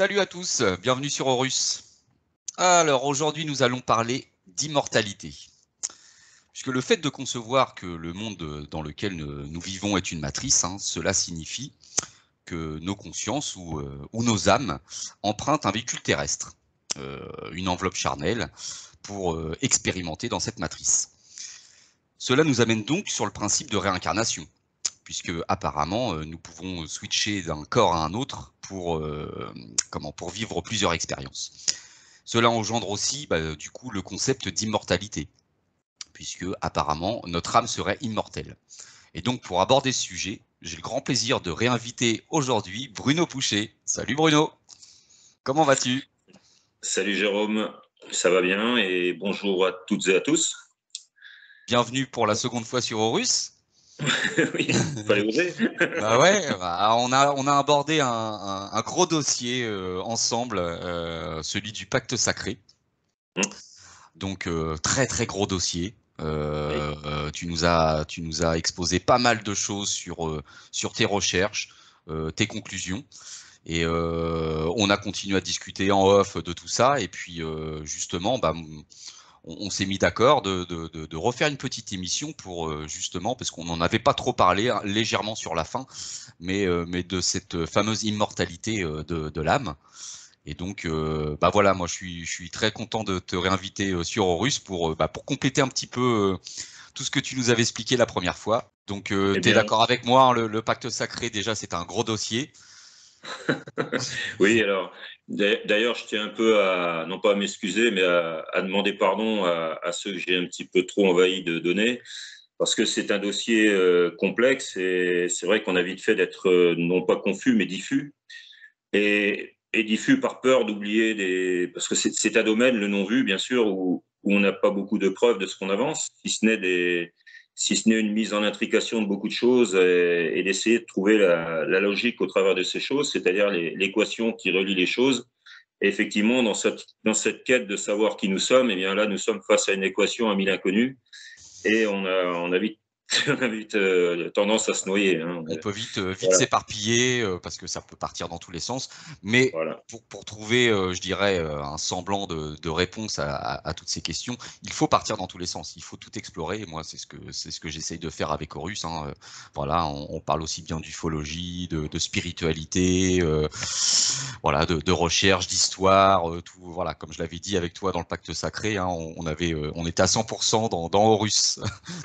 Salut à tous, bienvenue sur Horus. Alors aujourd'hui nous allons parler d'immortalité. Puisque le fait de concevoir que le monde dans lequel nous vivons est une matrice, cela signifie que nos consciences ou nos âmes empruntent un véhicule terrestre, une enveloppe charnelle, pour expérimenter dans cette matrice. Cela nous amène donc sur le principe de réincarnation, puisque apparemment nous pouvons switcher d'un corps à un autre pour vivre plusieurs expériences. Cela engendre aussi du coup le concept d'immortalité, puisque apparemment notre âme serait immortelle. Et donc pour aborder ce sujet, j'ai le grand plaisir de réinviter aujourd'hui Bruno Pouchet. Salut Bruno, comment vas-tu? Salut Jérôme, ça va bien et bonjour à toutes et à tous. Bienvenue pour la seconde fois sur Horus. Oui, fallait oser. Bah ouais, on a abordé un gros dossier ensemble, celui du pacte sacré. Donc très très gros dossier. Tu nous as exposé pas mal de choses sur tes recherches, tes conclusions. Et on a continué à discuter en off de tout ça. Et puis justement, on s'est mis d'accord de refaire une petite émission pour justement, parce qu'on n'en avait pas trop parlé, légèrement sur la fin, mais de cette fameuse immortalité de l'âme. Et donc, voilà, moi je suis très content de te réinviter sur Horus pour compléter un petit peu tout ce que tu nous avais expliqué la première fois. Donc, Eh tu es bien, d'accord avec moi, le pacte sacré, déjà, c'est un gros dossier. oui, alors, d'ailleurs, je tiens un peu à, non pas à m'excuser, mais à demander pardon à ceux que j'ai un petit peu trop envahi de données, parce que c'est un dossier complexe et c'est vrai qu'on a vite fait d'être non pas confus, mais diffus. Et diffus par peur d'oublier des. Parce que c'est un domaine, le non-vu, bien sûr, où on n'a pas beaucoup de preuves de ce qu'on avance, si ce n'est une mise en intrication de beaucoup de choses et d'essayer de trouver la logique au travers de ces choses, c'est-à-dire l'équation qui relie les choses. Et effectivement, dans cette quête de savoir qui nous sommes, eh bien là, nous sommes face à une équation à mille inconnus et on a vite, on a vite tendance à se noyer. On peut vite Voilà. s'éparpiller parce que ça peut partir dans tous les sens. Mais Voilà. pour trouver, je dirais, un semblant de réponse à toutes ces questions, il faut partir dans tous les sens. Il faut tout explorer. Et moi, c'est ce que j'essaye de faire avec Horus. Voilà, on parle aussi bien d'ufologie, de spiritualité, voilà, de recherche, d'histoire, tout. Voilà, comme je l'avais dit avec toi dans le Pacte Sacré, on était à 100% dans Horus,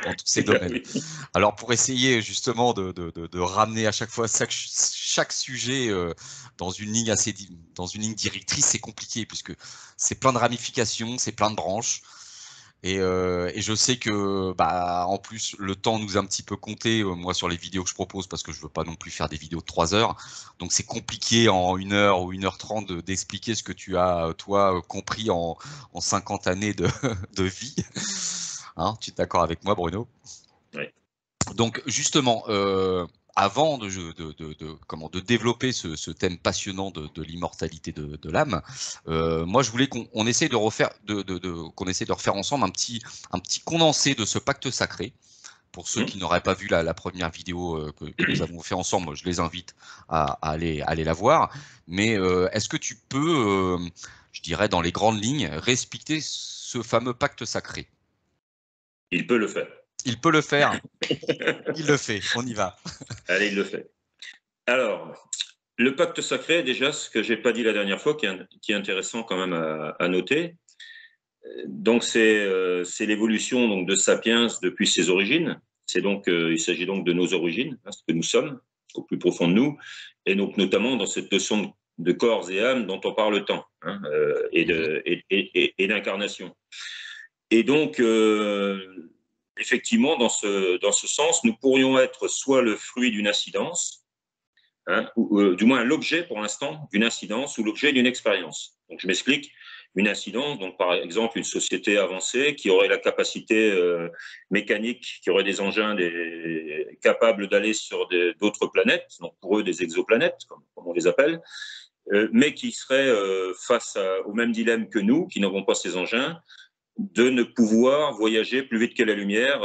dans tous ces domaines. Oui. Alors pour essayer justement de ramener à chaque fois chaque sujet dans une ligne directrice, c'est compliqué puisque c'est plein de ramifications, c'est plein de branches. Et je sais que en plus le temps nous a un petit peu compté moi sur les vidéos que je propose parce que je veux pas non plus faire des vidéos de 3 heures. Donc c'est compliqué en 1 heure ou 1h30 d'expliquer ce que tu as toi compris en 50 années de vie. Hein, tu es d'accord avec moi Bruno? Ouais. Donc justement, avant de développer ce thème passionnant de l'immortalité de l'âme, moi je voulais qu'on essaie de refaire, qu'on essaie de refaire ensemble un petit condensé de ce pacte sacré. Pour ceux qui n'auraient pas vu la première vidéo que nous avons fait ensemble, je les invite à aller la voir. Mais est-ce que tu peux, je dirais dans les grandes lignes, respecter ce fameux pacte sacré? Il peut le faire. Il peut le faire. Il le fait. On y va. Allez, il le fait. Alors, le pacte sacré, déjà, ce que j'ai pas dit la dernière fois, qui est intéressant quand même à noter. Donc, c'est l'évolution donc de Sapiens depuis ses origines. Il s'agit donc de nos origines, ce que nous sommes au plus profond de nous, et donc notamment dans cette notion de corps et âme dont on parle tant, et d'incarnation. Et donc, effectivement, dans ce sens, nous pourrions être soit le fruit d'une incidence, ou du moins l'objet pour l'instant d'une incidence ou l'objet d'une expérience. Donc je m'explique, une incidence, donc par exemple une société avancée qui aurait la capacité mécanique, qui aurait des engins capables d'aller sur d'autres planètes, donc pour eux des exoplanètes, comme on les appelle, mais qui serait face au même dilemme que nous, qui n'avons pas ces engins, de ne pouvoir voyager plus vite que la lumière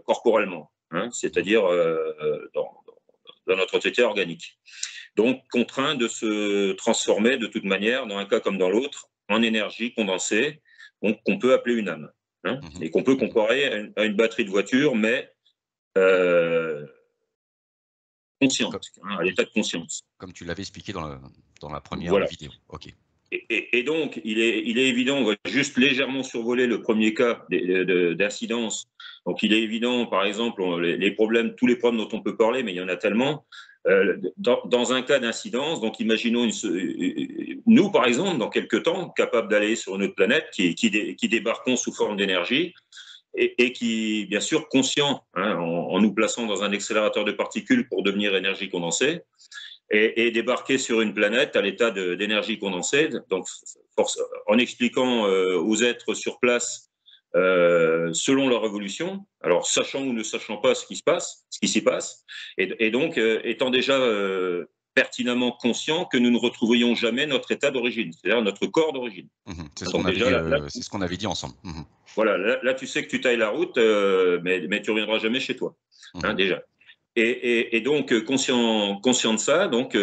corporellement, c'est-à-dire dans notre entité organique. donc contraint de se transformer de toute manière, dans un cas comme dans l'autre, en énergie condensée, donc qu'on peut appeler une âme, hein, et qu'on peut comparer à une batterie de voiture, mais consciente, hein, à l'état de conscience. Comme tu l'avais expliqué dans la première Voilà. vidéo. Ok. Et donc, il est évident, on va juste légèrement survoler le premier cas d'incidence. Donc, il est évident, par exemple, les problèmes, tous les problèmes dont on peut parler, mais il y en a tellement. Dans un cas d'incidence, donc imaginons nous, par exemple, dans quelques temps, capables d'aller sur une autre planète, qui débarquons sous forme d'énergie, et qui, bien sûr, conscient, hein, en nous plaçant dans un accélérateur de particules pour devenir énergie condensée, et débarquer sur une planète à l'état d'énergie condensée, donc en expliquant aux êtres sur place, selon leur évolution, alors sachant ou ne sachant pas ce qui s'y passe, et donc étant déjà pertinemment conscient que nous ne retrouverions jamais notre état d'origine, c'est-à-dire notre corps d'origine. C'est ce qu'on avait dit ensemble. Voilà, là, tu sais que tu tailles la route, mais tu reviendras jamais chez toi, hein, déjà. Et donc, conscient de ça, donc,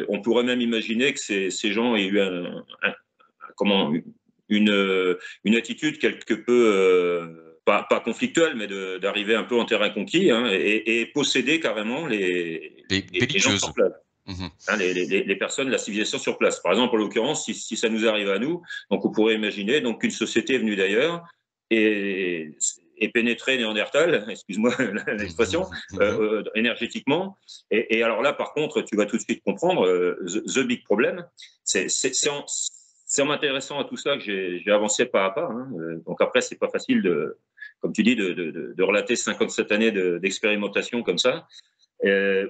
on pourrait même imaginer que ces gens aient eu une attitude quelque peu, pas conflictuelle, mais d'arriver un peu en terrain conquis, hein, et posséder carrément les gens sur place. Hein, les personnes, la civilisation sur place. Par exemple, en l'occurrence, si ça nous arrive à nous, donc on pourrait imaginer donc qu'une société est venue d'ailleurs et pénétrer Néandertal, excuse-moi l'expression, énergétiquement. Et alors là, par contre, tu vas tout de suite comprendre the big problem. C'est en m'intéressant à tout ça que j'ai avancé pas à pas. Hein. Donc après, c'est pas facile comme tu dis, de relater 57 années d'expérimentation comme ça.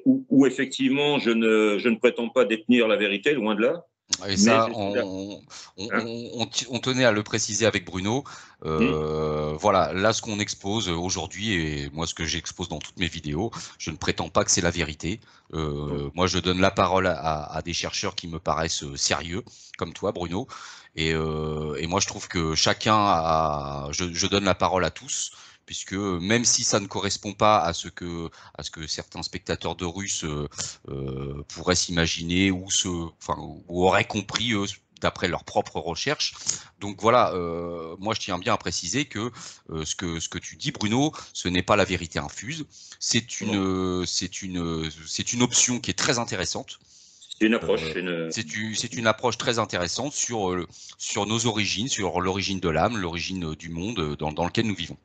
Où effectivement, je ne prétends pas détenir la vérité, loin de là. Et ça, on tenait à le préciser avec Bruno. Voilà, là, ce qu'on expose aujourd'hui, et moi, ce que j'expose dans toutes mes vidéos, je ne prétends pas que c'est la vérité. Moi, je donne la parole à des chercheurs qui me paraissent sérieux, comme toi, Bruno. Et moi, je trouve que je donne la parole à tous, puisque même si ça ne correspond pas à ce que certains spectateurs de Russes pourraient s'imaginer ou auraient compris eux, d'après leurs propres recherches. Donc voilà, moi je tiens bien à préciser que ce que tu dis, Bruno, ce n'est pas la vérité infuse. C'est une option qui est très intéressante. C'est une approche. C'est une approche très intéressante sur nos origines, sur l'origine de l'âme, l'origine du monde dans lequel nous vivons.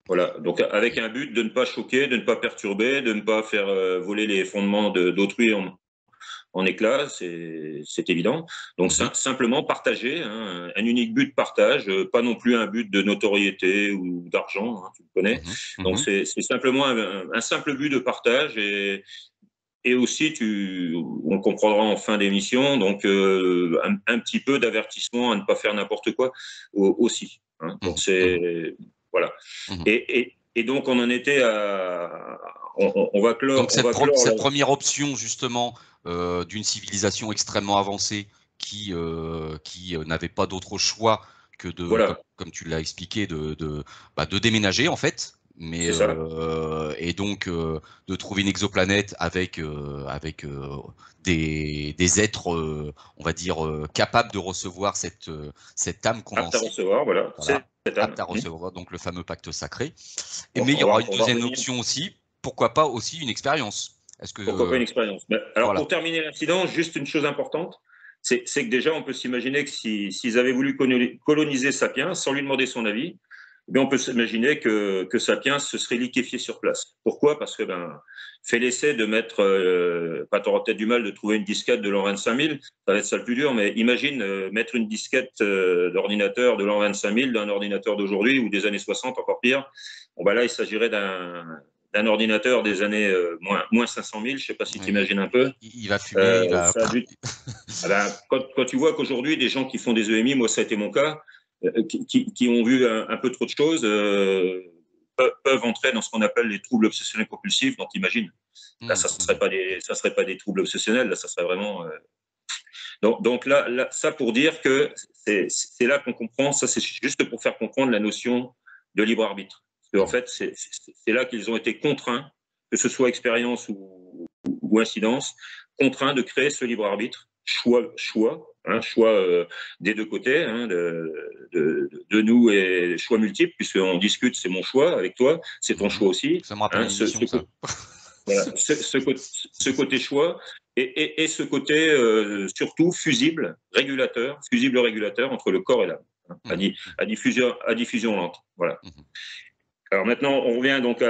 Voilà, donc avec un but de ne pas choquer, de ne pas perturber, de ne pas faire voler les fondements d'autrui en éclats, c'est évident. Donc simplement partager, hein, un unique but de partage, pas non plus un but de notoriété ou d'argent, hein, tu le connais. Donc c'est simplement un simple but de partage, et aussi, on comprendra en fin d'émission, donc un petit peu d'avertissement à ne pas faire n'importe quoi aussi. Hein. Donc c'est voilà. Et donc on en était à, on va clore. Donc cette première option justement d'une civilisation extrêmement avancée qui n'avait pas d'autre choix que comme tu l'as expliqué, de déménager en fait. Mais et donc de trouver une exoplanète avec des êtres, on va dire, capables de recevoir cette âme condensée. Apte à recevoir, voilà. Apte à recevoir, donc le fameux pacte sacré. Mais il y aura une deuxième option aussi. Pourquoi pas aussi une expérience? Pourquoi pas une expérience? Alors pour terminer l'incident, juste une chose importante, c'est que déjà on peut s'imaginer que s'ils avaient voulu coloniser Sapiens sans lui demander son avis, eh on peut s'imaginer que Sapiens se serait liquéfié sur place. Pourquoi? Parce que fait l'essai de mettre, tu auras peut-être du mal de trouver une disquette de l'an 25000, ça va être ça le plus dur, mais imagine mettre une disquette d'ordinateur de l'an 25000 d'un ordinateur d'aujourd'hui ou des années 60, encore pire. Bon, là, il s'agirait d'un ordinateur des années moins 500 000, je ne sais pas si tu imagines un peu. Il va fumer, il va... quand tu vois qu'aujourd'hui, des gens qui font des EMI, moi ça a été mon cas, qui ont vu un peu trop de choses, peuvent entrer dans ce qu'on appelle les troubles obsessionnels compulsifs. Donc imagine, là ça ne serait pas des troubles obsessionnels, là ça serait vraiment... Donc là, ça pour dire que c'est là qu'on comprend, ça c'est juste pour faire comprendre la notion de libre arbitre. Parce qu'en fait, c'est là qu'ils ont été contraints, que ce soit expérience ou incidence, contraints de créer ce libre arbitre, choix des deux côtés, hein, de nous, et choix multiples, puisqu'on discute, c'est mon choix avec toi, c'est ton choix aussi. Ça me rappelle une émission, ça. Voilà, ce côté choix et ce côté surtout fusible régulateur entre le corps et l'âme, hein, à diffusion lente. Voilà. Alors maintenant, on revient donc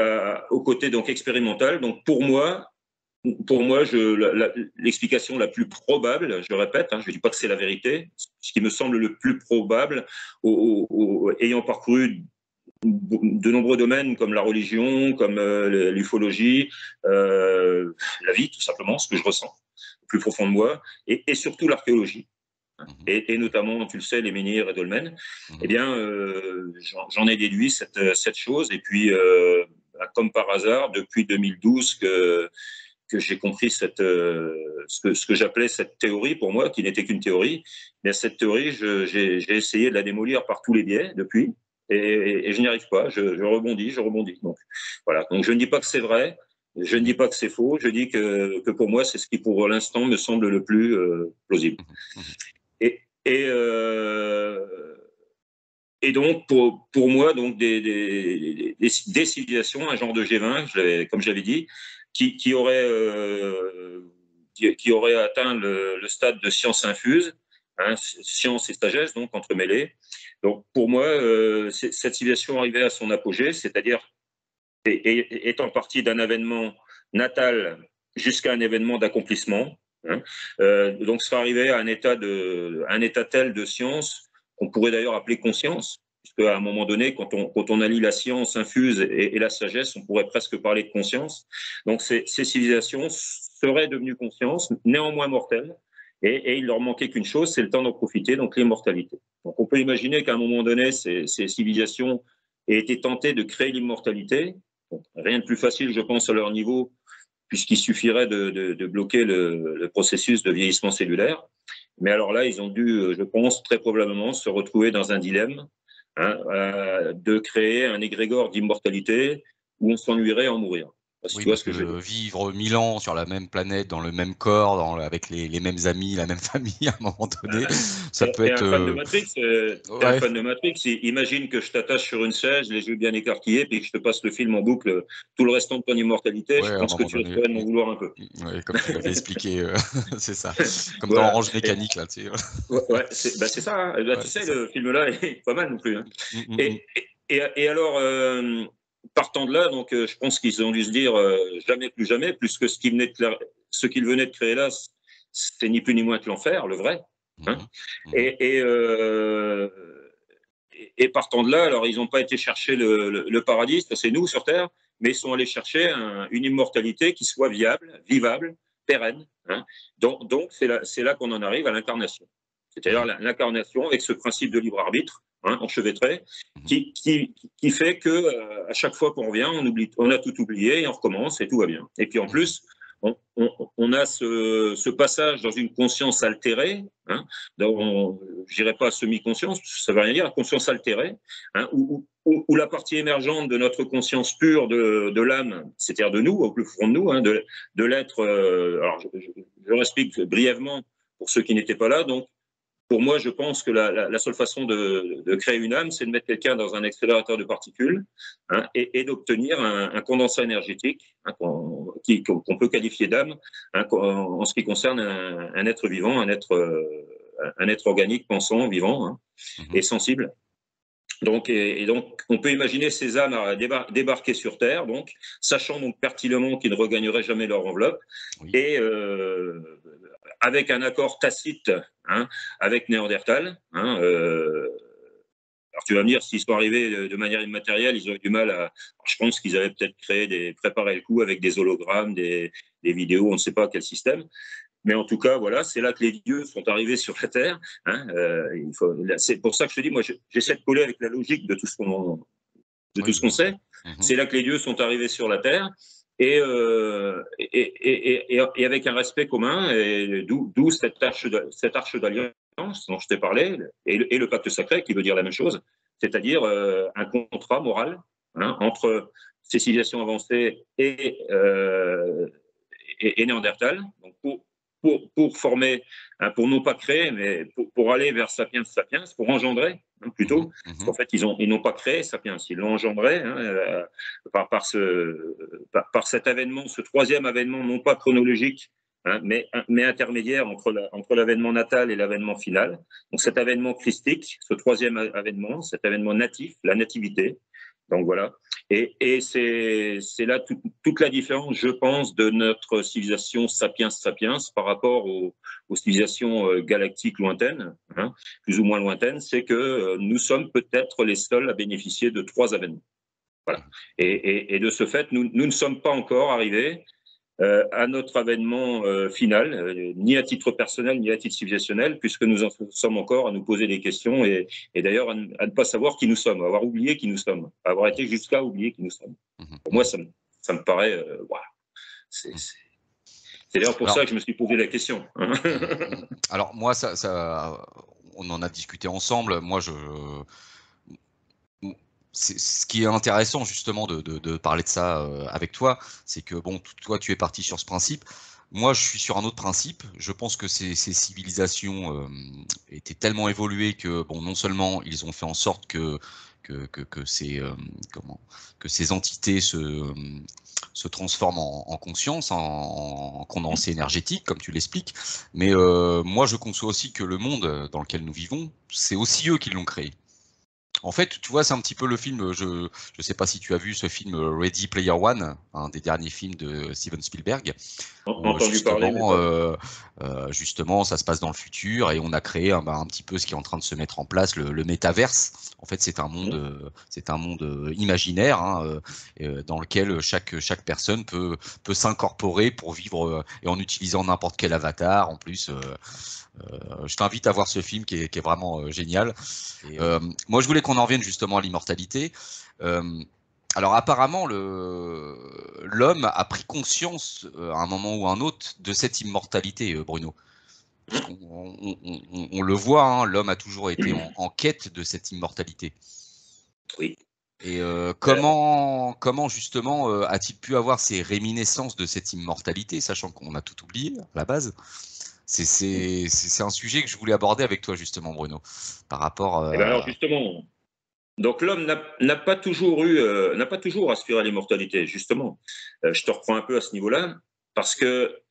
au côté donc expérimental. Donc pour moi, l'explication la plus probable, je répète, hein, je ne dis pas que c'est la vérité, ce qui me semble le plus probable, ayant parcouru de nombreux domaines comme la religion, comme l'ufologie, la vie, tout simplement, ce que je ressens au plus profond de moi, et surtout l'archéologie. Et notamment, tu le sais, les menhirs et dolmens, eh bien, j'en ai déduit cette chose. Et puis, comme par hasard, depuis 2012 que j'ai compris ce que j'appelais cette théorie pour moi, qui n'était qu'une théorie. Mais cette théorie, j'ai essayé de la démolir par tous les biais depuis, et je n'y arrive pas. Je rebondis. Donc voilà. Donc je ne dis pas que c'est vrai, je ne dis pas que c'est faux. Je dis que pour moi, c'est ce qui pour l'instant me semble le plus plausible. Et donc, pour moi, donc des civilisations, un genre de G20, comme je l'avais dit, qui aurait atteint le stade de science infuse, hein, science et sagesse, donc entremêlées. Donc, pour moi, cette civilisation arrivait à son apogée, c'est-à-dire étant partie d'un événement natal jusqu'à un événement d'accomplissement. Hein, donc, ça arrivait à un état tel de science qu'on pourrait d'ailleurs appeler conscience, puisque à un moment donné, quand on allie la science infuse et la sagesse, on pourrait presque parler de conscience. Donc, ces civilisations seraient devenues conscience, néanmoins mortelles, et il leur manquait qu'une chose, c'est le temps d'en profiter, donc l'immortalité. Donc, on peut imaginer qu'à un moment donné, ces civilisations aient été tentées de créer l'immortalité. Rien de plus facile, je pense, à leur niveau, puisqu'il suffirait de bloquer le processus de vieillissement cellulaire. Mais alors là, ils ont dû, je pense, très probablement se retrouver dans un dilemme, hein, de créer un égrégore d'immortalité où on s'ennuierait à en mourir. Oui, parce que vivre 1000 ans sur la même planète, dans le même corps, avec les mêmes amis, la même famille, à un moment donné, ça peut être… Un fan de Matrix, un fan de Matrix, imagine que je t'attache sur une chaise, les yeux bien écarquillés, puis que je te passe le film en boucle tout le restant de ton immortalité. Ouais, je pense que tu risquerais de m'en vouloir un peu. Ouais, comme tu l'avais expliqué, c'est ça. Comme dans Orange Mécanique, là, tu sais. Ouais, c'est ça. Hein. Bah, ouais, tu sais, le film-là est pas mal non plus. Hein. Et alors… partant de là, donc, je pense qu'ils ont dû se dire jamais plus jamais, puisque ce qu'ils venaient de créer là, c'est ni plus ni moins que l'enfer, le vrai. Hein. Et partant de là, alors ils n'ont pas été chercher le paradis, c'est nous sur Terre, mais ils sont allés chercher une immortalité qui soit viable, vivable, pérenne. Hein. Donc c'est là qu'on en arrive à l'incarnation. C'est-à-dire l'incarnation avec ce principe de libre arbitre, hein, enchevêtré, qui fait que à chaque fois qu'on revient, on a tout oublié et on recommence et tout va bien. Et puis en plus, on a ce passage dans une conscience altérée, hein, je dirais pas semi-conscience, ça ne veut rien dire, conscience altérée, hein, où la partie émergente de notre conscience pure de l'âme, c'est-à-dire de nous, au plus profond de nous, hein, de l'être, alors je explique brièvement pour ceux qui n'étaient pas là, donc pour moi, je pense que la seule façon de créer une âme, c'est de mettre quelqu'un dans un accélérateur de particules, hein, et d'obtenir un condensat énergétique, hein, qu'on peut qualifier d'âme, hein, en ce qui concerne un être vivant, un être organique, pensant, vivant, hein, et sensible. Donc, donc, on peut imaginer ces âmes débarquer sur Terre, donc, sachant donc pertinemment qu'ils ne regagneraient jamais leur enveloppe, et avec un accord tacite, hein, avec Néandertal. Hein, alors tu vas me dire, s'ils sont arrivés de manière immatérielle, ils ont eu du mal à… Je pense qu'ils avaient peut-être préparé le coup avec des hologrammes, des vidéos, on ne sait pas quel système. Mais en tout cas, voilà, c'est là que les dieux sont arrivés sur la Terre. Hein, c'est pour ça que je te dis, moi, j'essaie de coller avec la logique de tout ce qu'on sait. C'est là que les dieux sont arrivés sur la Terre. Et avec un respect commun, et d'où cette arche d'alliance dont je t'ai parlé, et le pacte sacré qui veut dire la même chose, c'est-à-dire un contrat moral, hein, entre ces civilisations avancées et Néandertal. Donc pour former, hein, pour non pas créer, mais pour aller vers Sapiens Sapiens, pour engendrer, hein, plutôt. Parce qu'en fait, ils n'ont pas créé Sapiens, ils l'ont engendré, hein, par cet avènement, ce troisième avènement, non pas chronologique, hein, mais intermédiaire entre l'avènement natal et l'avènement final. Donc cet avènement christique, ce troisième avènement, cet avènement natif, la nativité. Donc voilà. Et c'est là toute la différence, je pense, de notre civilisation sapiens sapiens par rapport aux civilisations galactiques lointaines, hein, plus ou moins lointaines, c'est que nous sommes peut-être les seuls à bénéficier de trois avènements. Voilà. Et de ce fait, nous ne sommes pas encore arrivés à notre avènement final, ni à titre personnel, ni à titre civilisationnel, puisque nous en sommes encore à nous poser des questions et d'ailleurs à ne pas savoir qui nous sommes, à avoir oublié qui nous sommes, à avoir été jusqu'à oublier qui nous sommes. Pour moi, ça me paraît... voilà. C'est d'ailleurs pour ça que je me suis posé la question. Alors moi, on en a discuté ensemble. Moi, ce qui est intéressant justement de parler de ça avec toi, c'est que bon, toi tu es parti sur ce principe. Moi, je suis sur un autre principe. Je pense que ces civilisations étaient tellement évoluées que bon, non seulement ils ont fait en sorte que ces entités se transforment en conscience, en condensé énergétique, comme tu l'expliques. Mais moi, je conçois aussi que le monde dans lequel nous vivons, c'est aussi eux qui l'ont créé. En fait, tu vois, c'est un petit peu le film, je sais pas si tu as vu ce film Ready Player One, un des derniers films de Steven Spielberg, où Entendu parler, mais justement, ça se passe dans le futur et on a créé un petit peu ce qui est en train de se mettre en place, le métaverse. En fait, c'est un monde imaginaire, hein, dans lequel chaque personne peut s'incorporer pour vivre et en utilisant n'importe quel avatar. En plus, je t'invite à voir ce film qui est vraiment génial. Moi, je voulais qu'on en revienne justement à l'immortalité. Alors apparemment, l'homme a pris conscience à un moment ou à un autre de cette immortalité, Bruno. On le voit, hein, l'homme a toujours été en quête de cette immortalité. Oui. Et comment justement a-t-il pu avoir ces réminiscences de cette immortalité, sachant qu'on a tout oublié à la base? C'est un sujet que je voulais aborder avec toi justement, Bruno, par rapport. Alors justement, donc l'homme n'a pas toujours aspiré à l'immortalité, justement. Je te reprends un peu à ce niveau-là, parce que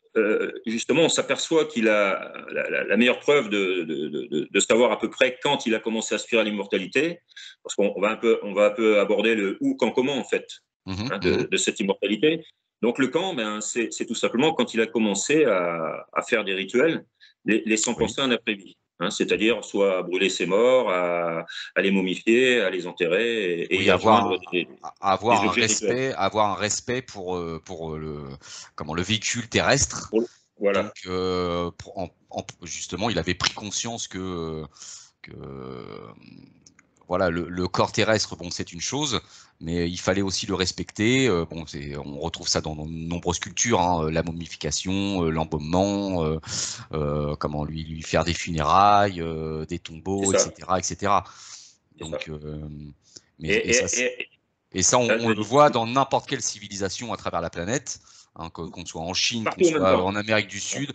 justement, on s'aperçoit qu'il a la meilleure preuve de savoir à peu près quand il a commencé à aspirer à l'immortalité, parce qu'on va un peu aborder le où, quand, comment, en fait, hein, de cette immortalité. Donc le quand, ben, c'est tout simplement quand il a commencé à faire des rituels, laissant penser à un après-vie. Hein, c'est-à-dire soit à brûler ses morts, à les momifier, à les enterrer et à joindre des objets rituels. Avoir un respect pour le véhicule terrestre. Voilà. Donc, justement, il avait pris conscience que voilà, le corps terrestre, bon, c'est une chose, mais il fallait aussi le respecter. Bon, on retrouve ça dans de nombreuses cultures, hein, la momification, l'embaumement, comment lui faire des funérailles, des tombeaux, etc., etc. Donc, ça, on le voit dans n'importe quelle civilisation à travers la planète, hein, qu'on soit en Chine, qu'on soit en Amérique du Sud,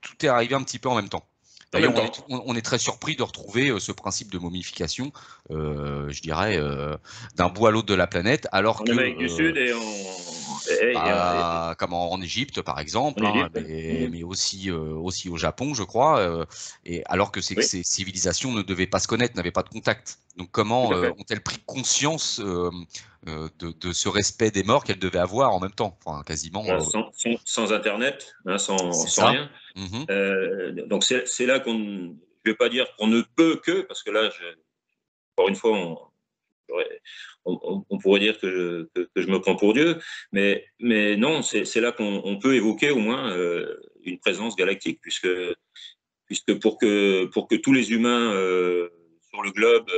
tout est arrivé un petit peu en même temps. D'ailleurs, on est très surpris de retrouver ce principe de momification, je dirais, d'un bout à l'autre de la planète, alors en que Amérique du Sud et comme en Égypte, par exemple, hein, mais aussi au Japon, je crois, et alors que ces civilisations ne devaient pas se connaître, n'avaient pas de contact. Donc, comment ont-elles pris conscience de ce respect des morts qu'elles devaient avoir en même temps, enfin, quasiment sans Internet, hein, sans rien. Donc c'est là qu'on, je vais pas dire qu'on ne peut que, parce que là, encore une fois, on pourrait dire que je me prends pour Dieu, mais non, c'est là qu'on peut évoquer au moins une présence galactique, puisque pour que tous les humains sur le globe,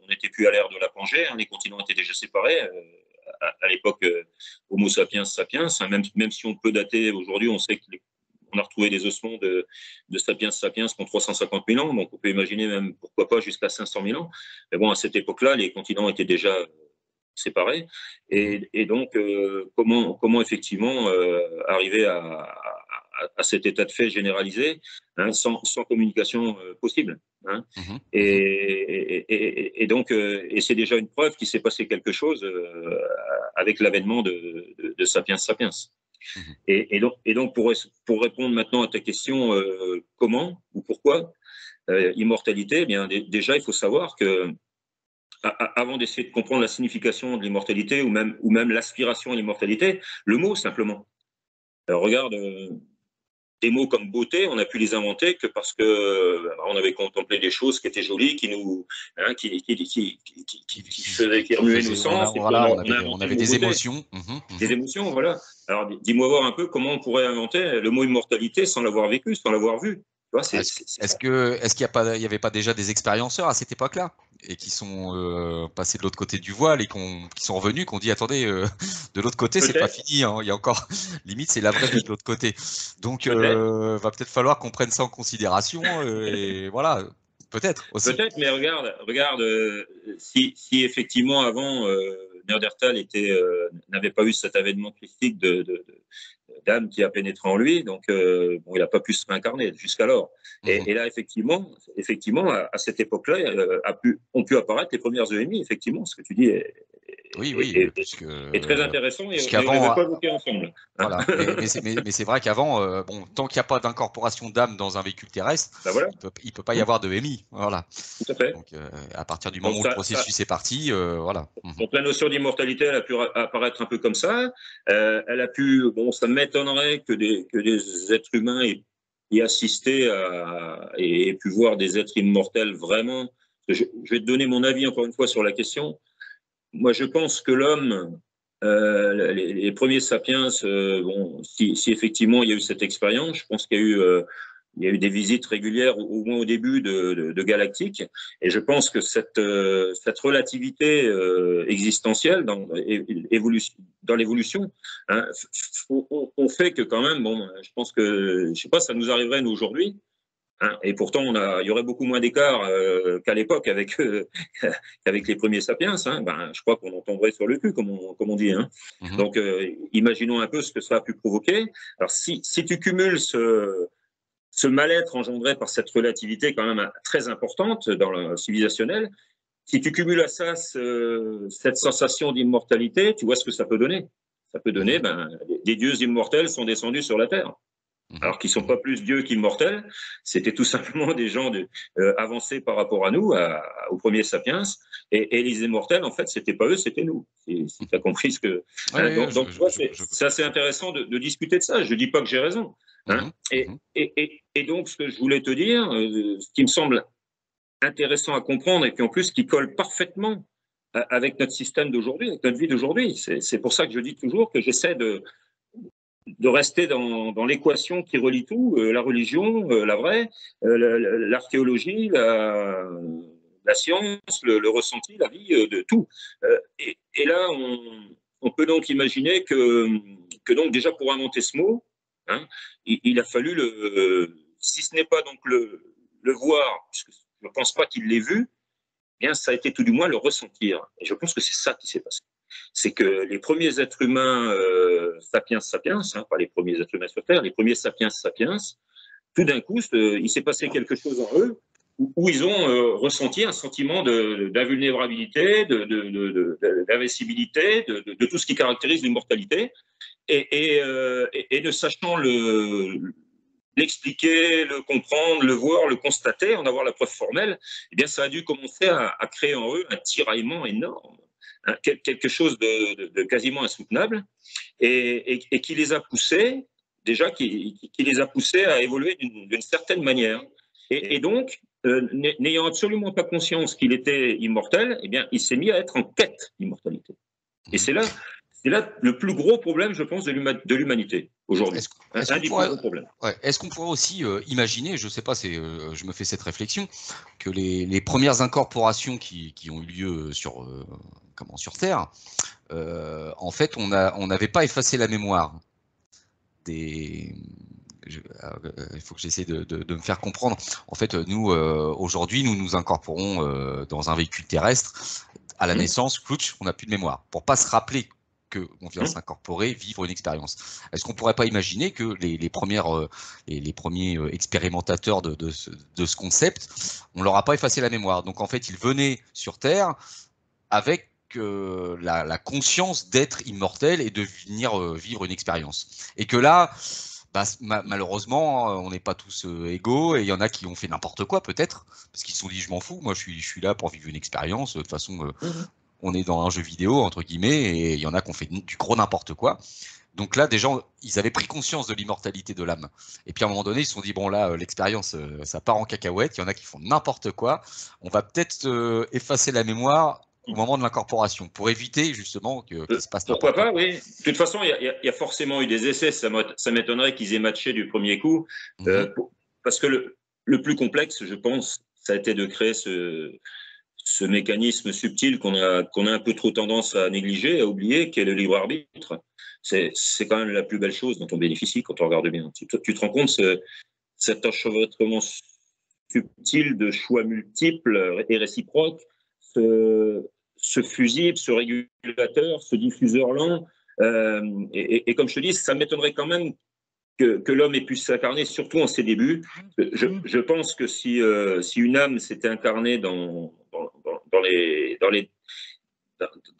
on n'était plus à l'ère de la Pangée, hein, les continents étaient déjà séparés. À l'époque Homo sapiens sapiens, hein, même si on peut dater aujourd'hui, on sait qu'on a retrouvé des ossements de sapiens sapiens qui ont 350 000 ans, donc on peut imaginer même, pourquoi pas, jusqu'à 500 000 ans. Mais bon, à cette époque-là, les continents étaient déjà séparés. Et donc, comment effectivement arriver à à cet état de fait généralisé, hein, sans communication possible. Hein. Et donc, c'est déjà une preuve qu'il s'est passé quelque chose avec l'avènement de Sapiens Sapiens. Et donc pour répondre maintenant à ta question, comment ou pourquoi immortalité, eh bien déjà il faut savoir que avant d'essayer de comprendre la signification de l'immortalité ou même l'aspiration à l'immortalité, le mot simplement. Alors, regarde, des mots comme beauté, on a pu les inventer que parce que on avait contemplé des choses qui étaient jolies, qui nous, hein, qui faisaient, qui remuaient nos sens. Voilà, on avait des émotions. Des émotions, voilà. Alors, dis-moi voir un peu comment on pourrait inventer le mot immortalité sans l'avoir vécu, sans l'avoir vu. Est-ce qu'il n'y avait pas déjà des expérienceurs à cette époque-là et qui sont passés de l'autre côté du voile et qui sont revenus, qui ont dit attendez, de l'autre côté c'est pas fini, hein, il y a encore limite c'est la vraie vie de l'autre côté. Donc va peut-être falloir qu'on prenne ça en considération et voilà, peut-être aussi. Peut-être, mais regarde si effectivement avant Néandertal n'avait pas eu cet avènement christique d'âme qui a pénétré en lui, donc bon, il n'a pas pu se réincarner jusqu'alors. Et là, effectivement, à cette époque-là, ont pu apparaître les premières EMI, effectivement, ce que tu dis est très intéressant et on ne l'avait pas évoqué ensemble. Voilà. mais c'est vrai qu'avant, bon, tant qu'il n'y a pas d'incorporation d'âme dans un véhicule terrestre, voilà. il ne peut pas y avoir de EMI. Voilà. Tout à fait. Donc, à partir du moment où le processus est parti, voilà. Donc la notion d'immortalité, elle a pu apparaître un peu comme ça. Elle a pu, bon, ça m'étonnerait que des êtres humains aient assisté et pu voir des êtres immortels vraiment. Je vais te donner mon avis encore une fois sur la question. Moi, je pense que l'homme, les premiers sapiens, bon, si effectivement il y a eu cette expérience, je pense qu'il y a eu des visites régulières, au moins au début, de galactiques. Et je pense que cette relativité existentielle dans l'évolution, hein, on fait que quand même, bon, je pense que, je sais pas, ça nous arriverait nous aujourd'hui. Hein, et pourtant, il y aurait beaucoup moins d'écart qu'à l'époque avec les premiers sapiens. Hein, ben, je crois qu'on en tomberait sur le cul, comme on dit. Hein. Donc, imaginons un peu ce que ça a pu provoquer. Alors, si tu cumules ce mal-être engendré par cette relativité quand même très importante dans le civilisationnel, si tu cumules à ça cette sensation d'immortalité, tu vois ce que ça peut donner. Ça peut donner, des dieux immortels sont descendus sur la Terre. Alors qu'ils ne sont pas plus dieux qu'immortels, c'était tout simplement des gens avancés par rapport à nous, aux premiers sapiens, et les immortels, en fait, c'était pas eux, c'était nous, si tu as compris ce que... donc c'est assez intéressant de discuter de ça, je ne dis pas que j'ai raison. Hein, et donc, ce que je voulais te dire, ce qui me semble intéressant à comprendre, et puis en plus qui colle parfaitement avec notre système d'aujourd'hui, avec notre vie d'aujourd'hui, c'est pour ça que je dis toujours que j'essaie de rester dans l'équation qui relie tout, la religion, la vraie, l'archéologie, la science, le ressenti, la vie, de tout. Et là, on peut donc imaginer que donc déjà pour inventer ce mot, hein, il a fallu si ce n'est pas donc le voir, puisque je ne pense pas qu'il l'ait vu, bien ça a été tout du moins le ressentir. Et je pense que c'est ça qui s'est passé. C'est que les premiers êtres humains sapiens sapiens, hein, pas les premiers êtres humains sur Terre, les premiers sapiens sapiens, tout d'un coup, il s'est passé quelque chose en eux où ils ont ressenti un sentiment d'invulnérabilité, d'invincibilité, de tout ce qui caractérise l'immortalité, et ne sachant l'expliquer, le comprendre, le voir, le constater, en avoir la preuve formelle, eh bien, ça a dû commencer à créer en eux un tiraillement énorme. Hein, quelque chose de quasiment insoutenable, et qui les a poussés, déjà, qui les a poussés à évoluer d'une certaine manière. Et donc, n'ayant absolument pas conscience qu'il était immortel, eh bien, il s'est mis à être en quête d'immortalité. Et c'est là le plus gros problème, je pense, de l'humanité aujourd'hui. Est-ce qu'on pourrait aussi imaginer, je ne sais pas, je me fais cette réflexion, que les premières incorporations qui ont eu lieu sur Terre, en fait, on n'avait pas effacé la mémoire il faut que j'essaie de me faire comprendre. En fait, nous, aujourd'hui, nous incorporons dans un véhicule terrestre. À la naissance, on n'a plus de mémoire. Pour pas se rappeler qu'on vient s'incorporer, vivre une expérience. Est-ce qu'on ne pourrait pas imaginer que les premiers expérimentateurs de ce concept, on leur a pas effacé la mémoire? Donc en fait, ils venaient sur Terre avec la conscience d'être immortel et de venir vivre une expérience. Et que là, malheureusement, on n'est pas tous égaux et il y en a qui ont fait n'importe quoi peut-être, parce qu'ils se sont dit je m'en fous, moi je suis là pour vivre une expérience, de toute façon on est dans un jeu vidéo entre guillemets, et il y en a qui ont fait du gros n'importe quoi. Donc là, des gens, ils avaient pris conscience de l'immortalité de l'âme. Et puis à un moment donné, ils se sont dit, bon là, l'expérience, ça part en cacahuète, il y en a qui font n'importe quoi, on va peut-être effacer la mémoire au moment de l'incorporation, pour éviter justement qu'il se passe n'importe quoi. Pourquoi pas, oui. De toute façon, il y a forcément eu des essais, ça m'étonnerait qu'ils aient matché du premier coup, parce que le plus complexe, je pense, ça a été de créer ce mécanisme subtil qu'on a un peu trop tendance à négliger, à oublier, qui est le libre arbitre. C'est quand même la plus belle chose dont on bénéficie quand on regarde bien. Tu te rends compte, cet enchevêtrement subtil de choix multiples et réciproques, ce fusible, ce régulateur, ce diffuseur lent. Et comme je te dis, ça m'étonnerait quand même que l'homme ait pu s'incarner, surtout en ses débuts. Je pense que si une âme s'était incarnée dans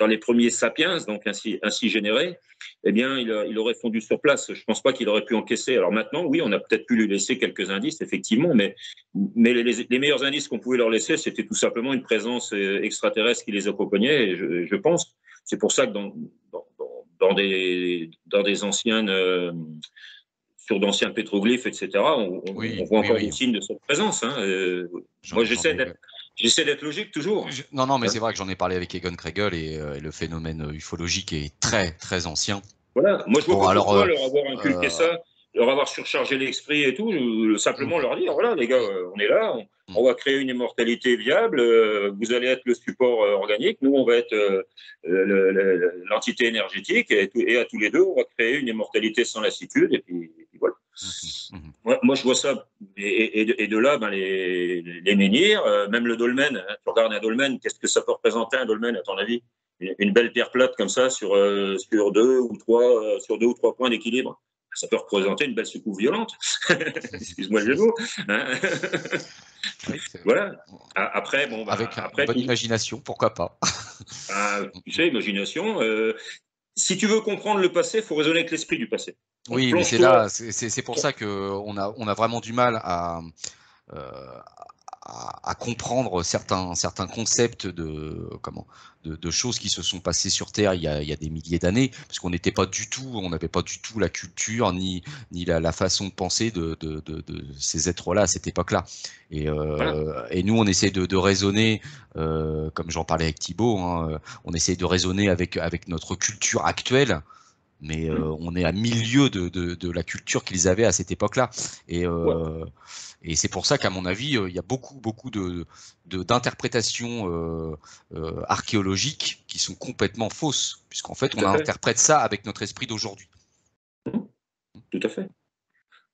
les premiers sapiens, donc ainsi générés, eh bien, il aurait fondu sur place. Je ne pense pas qu'il aurait pu encaisser. Alors maintenant, oui, on a peut-être pu lui laisser quelques indices, effectivement, mais les meilleurs indices qu'on pouvait leur laisser, c'était tout simplement une présence extraterrestre qui les accompagnait. Et je pense, c'est pour ça que dans des anciennes sur d'anciens pétroglyphes, etc., on voit encore des signes de cette présence. Moi, j'essaie d'être logique toujours. Non, mais c'est vrai que j'en ai parlé avec Egon Kregel et le phénomène ufologique est très, très ancien. Voilà, moi je vois pas pourquoi leur avoir inculqué ça, leur avoir surchargé l'esprit et tout, simplement leur dire, voilà les gars, on est là, on va créer une immortalité viable, vous allez être le support organique, nous on va être l'entité énergétique, et à tous les deux, on va créer une immortalité sans lassitude, et puis voilà. Moi je vois ça, et de là, les menhirs, même le dolmen, hein, tu regardes un dolmen, qu'est-ce que ça peut représenter un dolmen à ton avis? Une belle pierre plate comme ça sur deux ou trois points d'équilibre. Ça peut représenter une belle secousse violente. Excuse-moi le jeu de mots. Hein. Oui, voilà. Après, bon, avec une bonne imagination, pourquoi pas. Tu sais, imagination. Si tu veux comprendre le passé, il faut raisonner avec l'esprit du passé. Donc, oui, mais c'est pour ça qu'on a vraiment du mal à comprendre certains concepts de choses qui se sont passées sur Terre il y a des milliers d'années, parce qu'on n'était pas du tout, on n'avait pas du tout la culture ni la façon de penser de ces êtres-là à cette époque-là. Et nous, on essaie de raisonner, comme j'en parlais avec Thibaut, hein, on essaie de raisonner avec notre culture actuelle. Mais on est à milieu de la culture qu'ils avaient à cette époque-là. Et c'est pour ça qu'à mon avis, il y a beaucoup d'interprétations archéologiques qui sont complètement fausses, puisqu'en fait, on interprète ça avec notre esprit d'aujourd'hui. Tout à fait.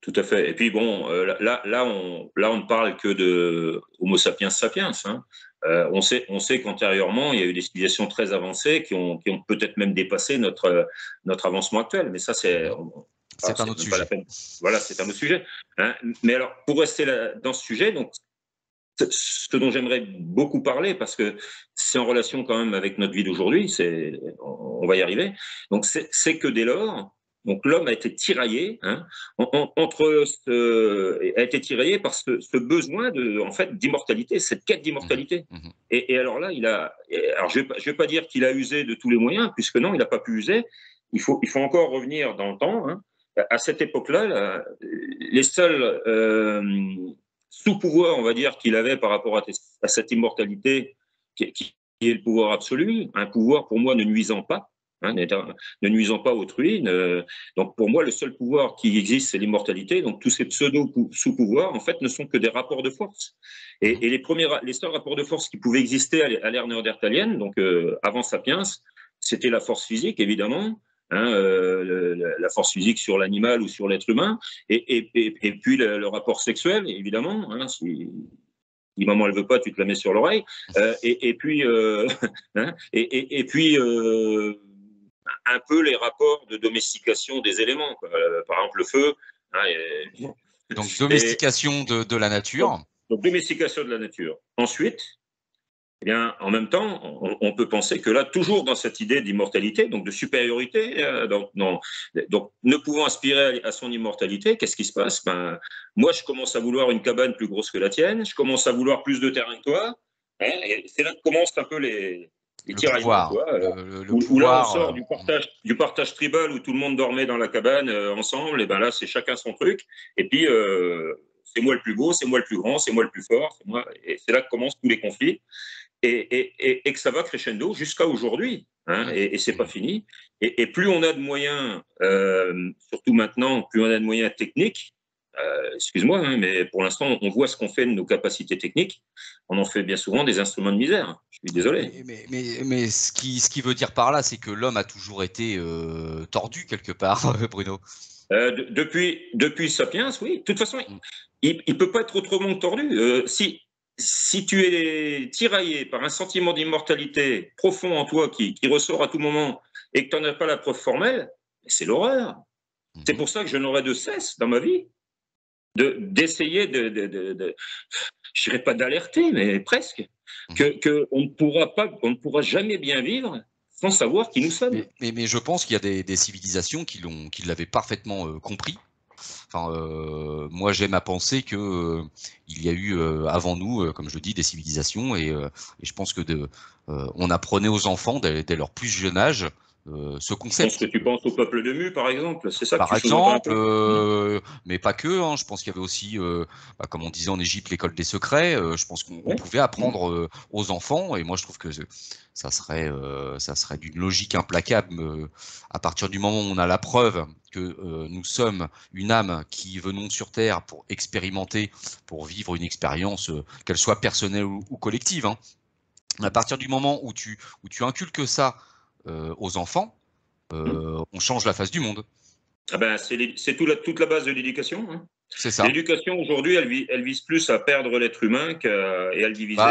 Tout à fait. Et puis bon, là, on ne parle que de Homo sapiens sapiens. Hein. On sait qu'antérieurement, il y a eu des civilisations très avancées qui ont peut-être même dépassé notre avancement actuel. Mais ça, c'est un autre sujet. Voilà, c'est un autre sujet. Hein. Mais alors, pour rester dans ce sujet, donc, ce dont j'aimerais beaucoup parler, parce que c'est en relation quand même avec notre vie d'aujourd'hui, on va y arriver. Donc, c'est que dès lors, donc l'homme a été tiraillé, hein, a été tiraillé par ce besoin d'immortalité, cette quête d'immortalité. Et alors là, alors je vais pas dire qu'il a usé de tous les moyens, puisque non, il n'a pas pu user. Il faut encore revenir dans le temps. Hein. À cette époque-là, les seuls sous-pouvoir, on va dire, qu'il avait par rapport à cette immortalité, qui est le pouvoir absolu, un pouvoir pour moi ne nuisant pas, hein, ne nuisant pas autrui. Donc pour moi, le seul pouvoir qui existe, c'est l'immortalité. Donc tous ces pseudo-sous-pouvoirs, en fait, ne sont que des rapports de force. Et les seuls rapports de force qui pouvaient exister à l'ère néandertalienne, donc avant Sapiens, c'était la force physique, évidemment. Hein, la force physique sur l'animal ou sur l'être humain, et puis le rapport sexuel, évidemment. Hein, si maman elle veut pas, tu te la mets sur l'oreille. Et puis un peu les rapports de domestication des éléments, quoi. Par exemple, le feu. Hein, donc, domestication de la nature. Donc, domestication de la nature. Ensuite, eh bien, en même temps, on peut penser que là, toujours dans cette idée d'immortalité, donc de supériorité, donc ne pouvant aspirer à son immortalité, qu'est-ce qui se passe? Ben, moi, je commence à vouloir une cabane plus grosse que la tienne, je commence à vouloir plus de terrain que toi, hein, et c'est là que commencent un peu les tiraillements, pouvoir, où là, on sort du partage tribal où tout le monde dormait dans la cabane ensemble, et ben là, c'est chacun son truc, et puis c'est moi le plus beau, c'est moi le plus grand, c'est moi le plus fort, et c'est là que commencent tous les conflits. Et que ça va crescendo jusqu'à aujourd'hui, hein, et c'est pas fini. Et plus on a de moyens, surtout maintenant, plus on a de moyens techniques, excuse-moi, hein, mais pour l'instant, on voit ce qu'on fait de nos capacités techniques, on en fait bien souvent des instruments de misère. Je suis désolé. Mais ce qui veut dire par là, c'est que l'homme a toujours été tordu quelque part, Bruno. Depuis Sapiens, oui. De toute façon, il ne peut pas être autrement que tordu. Si tu es tiraillé par un sentiment d'immortalité profond en toi qui ressort à tout moment et que tu n'en as pas la preuve formelle, c'est l'horreur. C'est pour ça que je n'aurai de cesse dans ma vie d'essayer je dirais pas d'alerter, mais presque, qu'on ne pourra jamais bien vivre sans savoir qui nous sommes. Mais je pense qu'il y a des civilisations qui l'avaient parfaitement compris. Enfin, moi, j'aime à penser que il y a eu avant nous, comme je dis, des civilisations, et je pense que on apprenait aux enfants dès leur plus jeune âge ce concept. Je pense que tu penses au peuple de Mu, par exemple, c'est ça que par exemple, mais pas que. Hein, je pense qu'il y avait aussi, comme on disait en Égypte, l'école des secrets. Je pense qu'on pouvait apprendre aux enfants, et moi je trouve que ça serait d'une logique implacable à partir du moment où on a la preuve que nous sommes une âme qui venons sur Terre pour expérimenter, pour vivre une expérience, qu'elle soit personnelle ou collective. Hein. À partir du moment où tu inculques ça aux enfants, on change la face du monde. Ah ben, c'est toute la base de l'éducation. Hein. C'est ça. L'éducation aujourd'hui, elle vise plus à perdre l'être humain et à le diviser.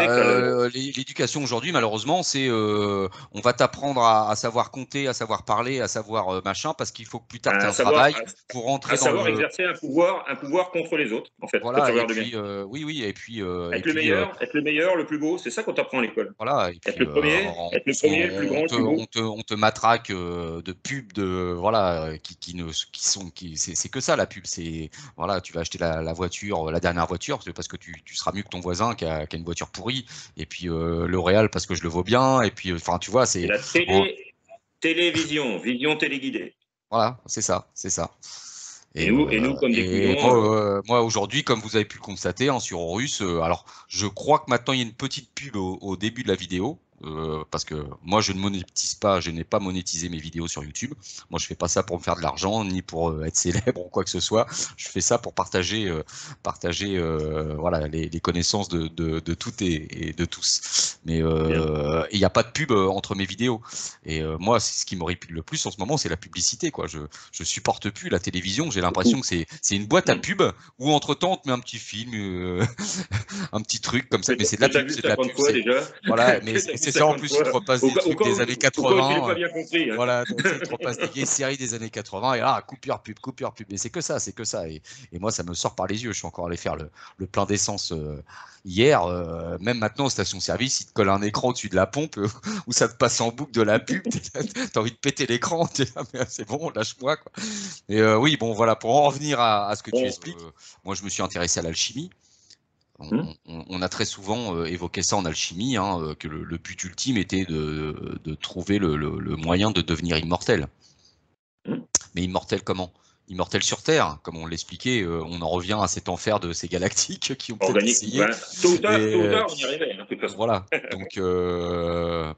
L'éducation aujourd'hui, malheureusement, c'est on va t'apprendre à savoir compter, à savoir parler, à savoir machin, parce qu'il faut que plus tard tu aies un travail pour rentrer dans savoir exercer un pouvoir contre les autres, en fait. Voilà, et puis, oui, et puis être le meilleur, le plus beau, c'est ça qu'on t'apprend à l'école. Voilà, et puis, être le premier, le plus grand, le plus beau. On te matraque de pubs voilà, c'est que ça la pub, c'est voilà, tu vas acheter la voiture, la dernière voiture, parce que tu seras mieux que ton voisin qui a une voiture pourrie, et puis L'Oréal parce que je le vaux bien, et puis enfin tu vois, c'est la télévision, vision téléguidée. Voilà, c'est ça. Et nous, comme des couillons. Moi, aujourd'hui, comme vous avez pu le constater, hein, sur Horus, alors je crois que maintenant il y a une petite pub au début de la vidéo. Parce que moi je ne monétise pas, je n'ai pas monétisé mes vidéos sur YouTube. Moi je fais pas ça pour me faire de l'argent ni pour être célèbre ou quoi que ce soit. Je fais ça pour partager voilà les connaissances de toutes et de tous. Mais il n'y a pas de pub entre mes vidéos. Et moi ce qui me répule le plus en ce moment, c'est la publicité, quoi. Je supporte plus la télévision. J'ai l'impression que c'est une boîte à pub où entre temps on te met un petit film, un petit truc comme ça. Mais c'est de la pub, c'est de la pub. Voilà, mais c'est ça, en plus, il te repasse des trucs des années 80. Pas bien compris, hein. Voilà, donc il te repasse des vieilles séries des années 80, et là, coupure pub. Mais c'est que ça. Et moi, ça me sort par les yeux. Je suis encore allé faire le plein d'essence hier. Même maintenant, aux stations-service, ils te collent un écran au-dessus de la pompe où ça te passe en boucle de la pub. T'as envie de péter l'écran. C'est bon, lâche-moi, quoi. Et oui, bon, voilà, pour en revenir à ce que tu expliques, moi, je me suis intéressé à l'alchimie. On a très souvent évoqué ça en alchimie, hein, que le but ultime était de trouver le moyen de devenir immortel. Mais immortel comment? Immortel sur Terre, comme on l'expliquait, on en revient à cet enfer de ces galactiques qui ont peut-être essayé. Tôt ou tard, on y arrivait, hein, de toute façon. Voilà, donc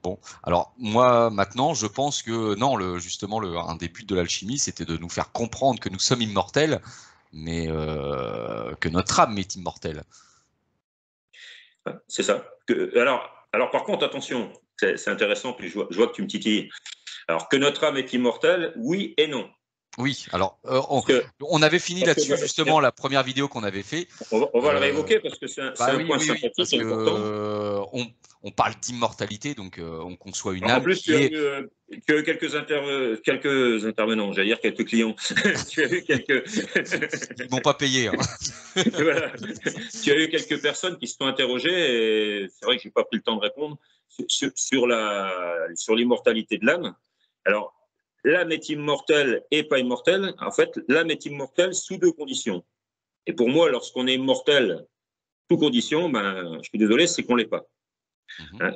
bon, alors moi maintenant je pense que non, justement un des buts de l'alchimie, c'était de nous faire comprendre que nous sommes immortels, mais que notre âme est immortelle. C'est ça. Alors par contre, attention, c'est intéressant, puis je vois que tu me titilles. Alors que notre âme est immortelle, oui et non. Oui, alors on avait fini là-dessus justement la première vidéo qu'on avait fait. On va le réévoquer parce que c'est un point sympathique et important. On parle d'immortalité, donc on conçoit une âme. En plus, qui est... Tu as eu quelques intervenants, j'allais dire quelques clients. Tu as eu quelques. Ils m'ont pas payé. Hein. Voilà. Tu as eu quelques personnes qui se sont interrogées, et c'est vrai que j'ai pas pris le temps de répondre, sur l'immortalité de l'âme. Alors, l'âme est immortelle et pas immortelle. En fait, l'âme est immortelle sous deux conditions. Et pour moi, lorsqu'on est immortel sous condition, ben, je suis désolé, c'est qu'on l'est pas. Hein,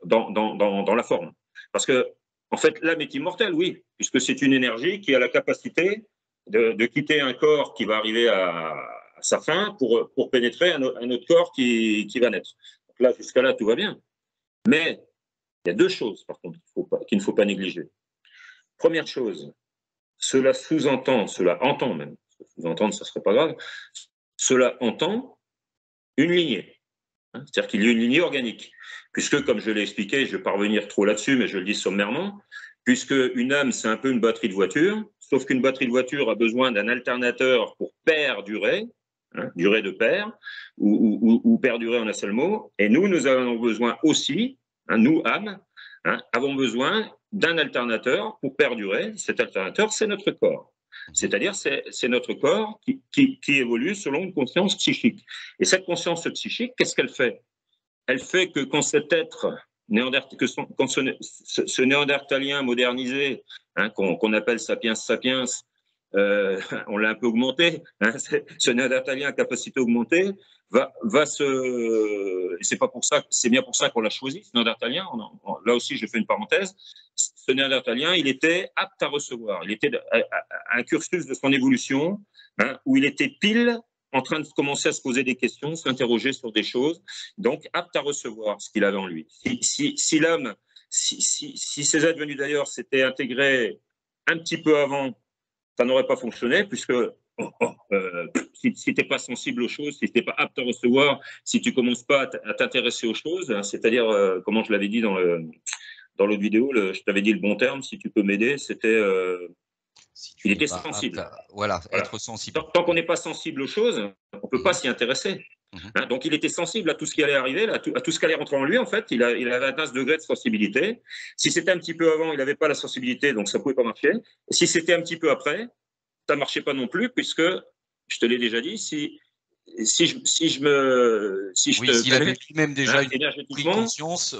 dans la forme. Parce que, en fait, l'âme est immortelle, oui, puisque c'est une énergie qui a la capacité de quitter un corps qui va arriver à sa fin pour pénétrer un autre corps qui va naître. Donc là, jusqu'à là, tout va bien. Mais il y a deux choses, par contre, qu'il ne faut pas négliger. Première chose, cela sous-entend, cela entend même, sous-entendre, ça ne serait pas grave, cela entend une lignée. C'est-à-dire qu'il y a une lignée organique. Puisque, comme je l'ai expliqué, je ne vais pas revenir trop là-dessus, mais je le dis sommairement, puisque une âme, c'est un peu une batterie de voiture, sauf qu'une batterie de voiture a besoin d'un alternateur pour perdurer, durée de paire, ou perdurer en un seul mot, et nous avons besoin aussi, nous, âmes, avons besoin d'un alternateur pour perdurer. Cet alternateur, c'est notre corps. C'est-à-dire, c'est notre corps qui évolue selon une conscience psychique. Et cette conscience psychique, qu'est-ce qu'elle fait? Elle fait que quand cet être, quand ce néandertalien modernisé, qu'on appelle sapiens sapiens, on l'a un peu augmenté, ce néandertalien à capacité augmentée, c'est bien pour ça qu'on l'a choisi, ce néandertalien. Là aussi, je fais une parenthèse. Ce néandertalien, il était apte à recevoir. Il était à un cursus de son évolution où il était pile en train de commencer à se poser des questions, s'interroger sur des choses, donc apte à recevoir ce qu'il avait en lui. Si l'homme, si ces êtres venus d'ailleurs s'étaient intégrés un petit peu avant, ça n'aurait pas fonctionné, puisque si tu n'es pas sensible aux choses, si tu n'es pas apte à recevoir, si tu ne commences pas à t'intéresser aux choses, c'est-à-dire, comment je l'avais dit dans l'autre vidéo, je t'avais dit le bon terme, si tu peux m'aider, c'était... Si il était sensible. Voilà, être sensible. Tant qu'on n'est pas sensible aux choses, on ne peut pas s'y intéresser. Donc, il était sensible à tout ce qui allait arriver, à tout ce qui allait rentrer en lui, en fait. Il avait atteint ce degré de sensibilité. Si c'était un petit peu avant, il n'avait pas la sensibilité, donc ça ne pouvait pas marcher. Et si c'était un petit peu après, ça ne marchait pas non plus, puisque, je te l'ai déjà dit, si je avait lui-même déjà pris conscience si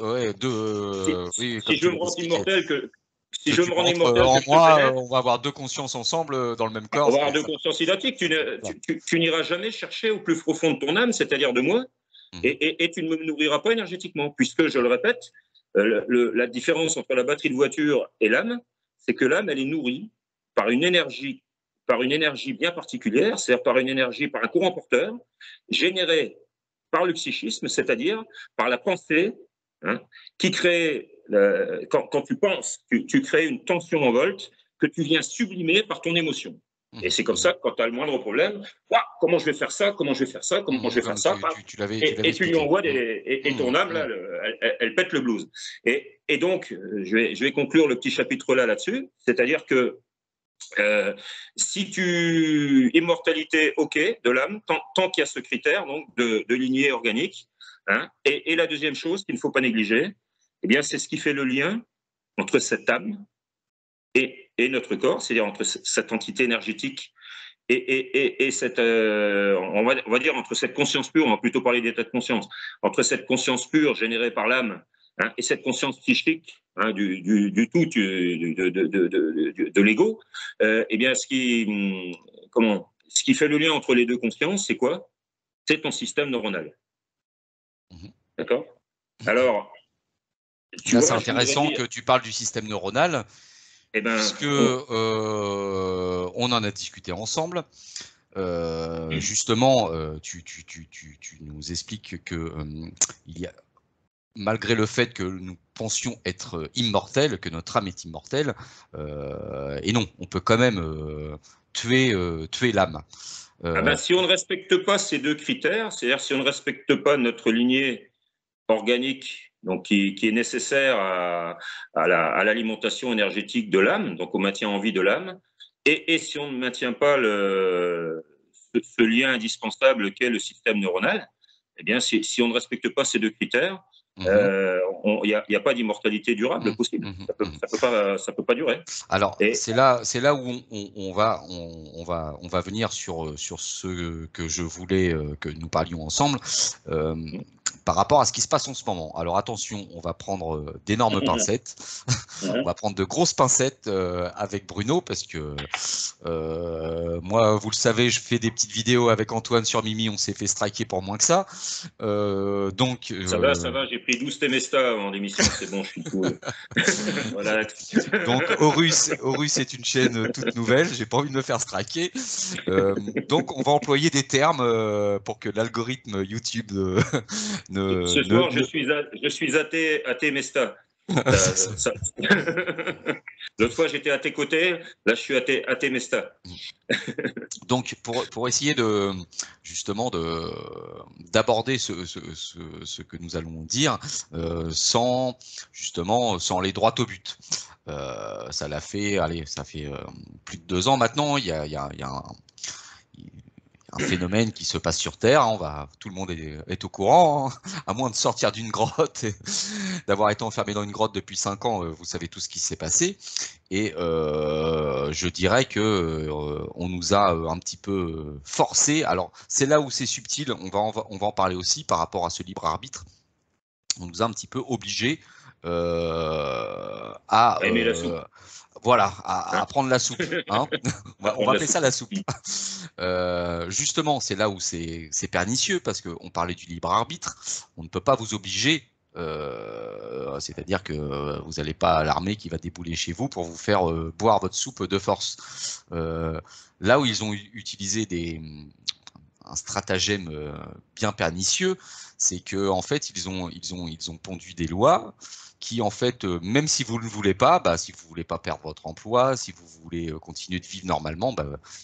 je me rends immortel, si je me rends immortel en moi, on va avoir deux consciences ensemble dans le même corps. On va avoir deux consciences identiques. Tu n'iras jamais chercher au plus profond de ton âme, c'est-à-dire de moi, et tu ne me nourriras pas énergétiquement, puisque, je le répète, la différence entre la batterie de voiture et l'âme, c'est que l'âme, elle est nourrie par une énergie bien particulière, c'est-à-dire par un courant porteur, généré par le psychisme, c'est-à-dire par la pensée, qui crée, quand tu penses, tu crées une tension en volt que tu viens sublimer par ton émotion. Et c'est comme ça que quand tu as le moindre problème, comment je vais faire ça, comment je vais faire ça, comment je vais faire ça, et tu lui envoies et ton âme, là, elle pète le blues. Et donc, je vais conclure le petit chapitre là-dessus, c'est-à-dire que immortalité, ok, de l'âme, tant qu'il y a ce critère donc de lignée organique. Et la deuxième chose qu'il ne faut pas négliger, eh bien, c'est ce qui fait le lien entre cette âme et notre corps, c'est-à-dire entre cette entité énergétique et cette, on va dire entre cette conscience pure, on va plutôt parler d'état de conscience, entre cette conscience pure générée par l'âme et cette conscience psychique du tout, de l'ego, eh bien, ce qui fait le lien entre les deux consciences, c'est quoi? C'est ton système neuronal. D'accord? Alors, là, c'est intéressant que tu parles du système neuronal, puisque on en a discuté ensemble. Justement, tu nous expliques que il y a, malgré le fait que nous pensions être immortels, que notre âme est immortelle, et non, on peut quand même tuer l'âme. Si on ne respecte pas ces deux critères, c'est-à-dire si on ne respecte pas notre lignée organique, donc qui est nécessaire à l'alimentation énergétique de l'âme, donc au maintien en vie de l'âme, et si on ne maintient pas ce lien indispensable qu'est le système neuronal, eh bien, si on ne respecte pas ces deux critères, il n'y a pas d'immortalité durable possible. Ça peut pas durer. Alors, c'est là où on va venir sur ce que je voulais que nous parlions ensemble par rapport à ce qui se passe en ce moment. Alors attention, on va prendre d'énormes pincettes. On va prendre de grosses pincettes avec Bruno parce que moi, vous le savez, je fais des petites vidéos avec Antoine sur Mimi, on s'est fait striker pour moins que ça. Donc, ça va, j'ai pris 12 Temesta en émission, c'est bon, je suis cool. Voilà. Donc Horus est une chaîne toute nouvelle, j'ai pas envie de me faire striker. Donc on va employer des termes pour que l'algorithme YouTube Ce soir, je suis athée Mesta. L'autre fois, j'étais à tes côtés, là, je suis athée Mesta. Donc, pour essayer justement d'aborder ce que nous allons dire sans aller droit au but. Ça fait plus de 2 ans maintenant. Il y a un phénomène qui se passe sur Terre. Tout le monde est au courant, hein, à moins de sortir d'une grotte, d'avoir été enfermé dans une grotte depuis 5 ans. Vous savez tout ce qui s'est passé. Et je dirais que on nous a un petit peu forcé. Alors c'est là où c'est subtil. On va en parler aussi par rapport à ce libre arbitre. On nous a un petit peu obligés à aimer la soupe. Voilà, à prendre la soupe. Hein. On va appeler ça la soupe. Justement, c'est là où c'est pernicieux parce qu'on parlait du libre arbitre. On ne peut pas vous obliger. C'est-à-dire que vous n'allez pas à l'armée qui va débouler chez vous pour vous faire boire votre soupe de force. Là où ils ont utilisé un stratagème bien pernicieux, c'est que en fait ils ont pondu des lois qui en fait, même si vous ne le voulez pas, si vous voulez pas perdre votre emploi, si vous voulez continuer de vivre normalement,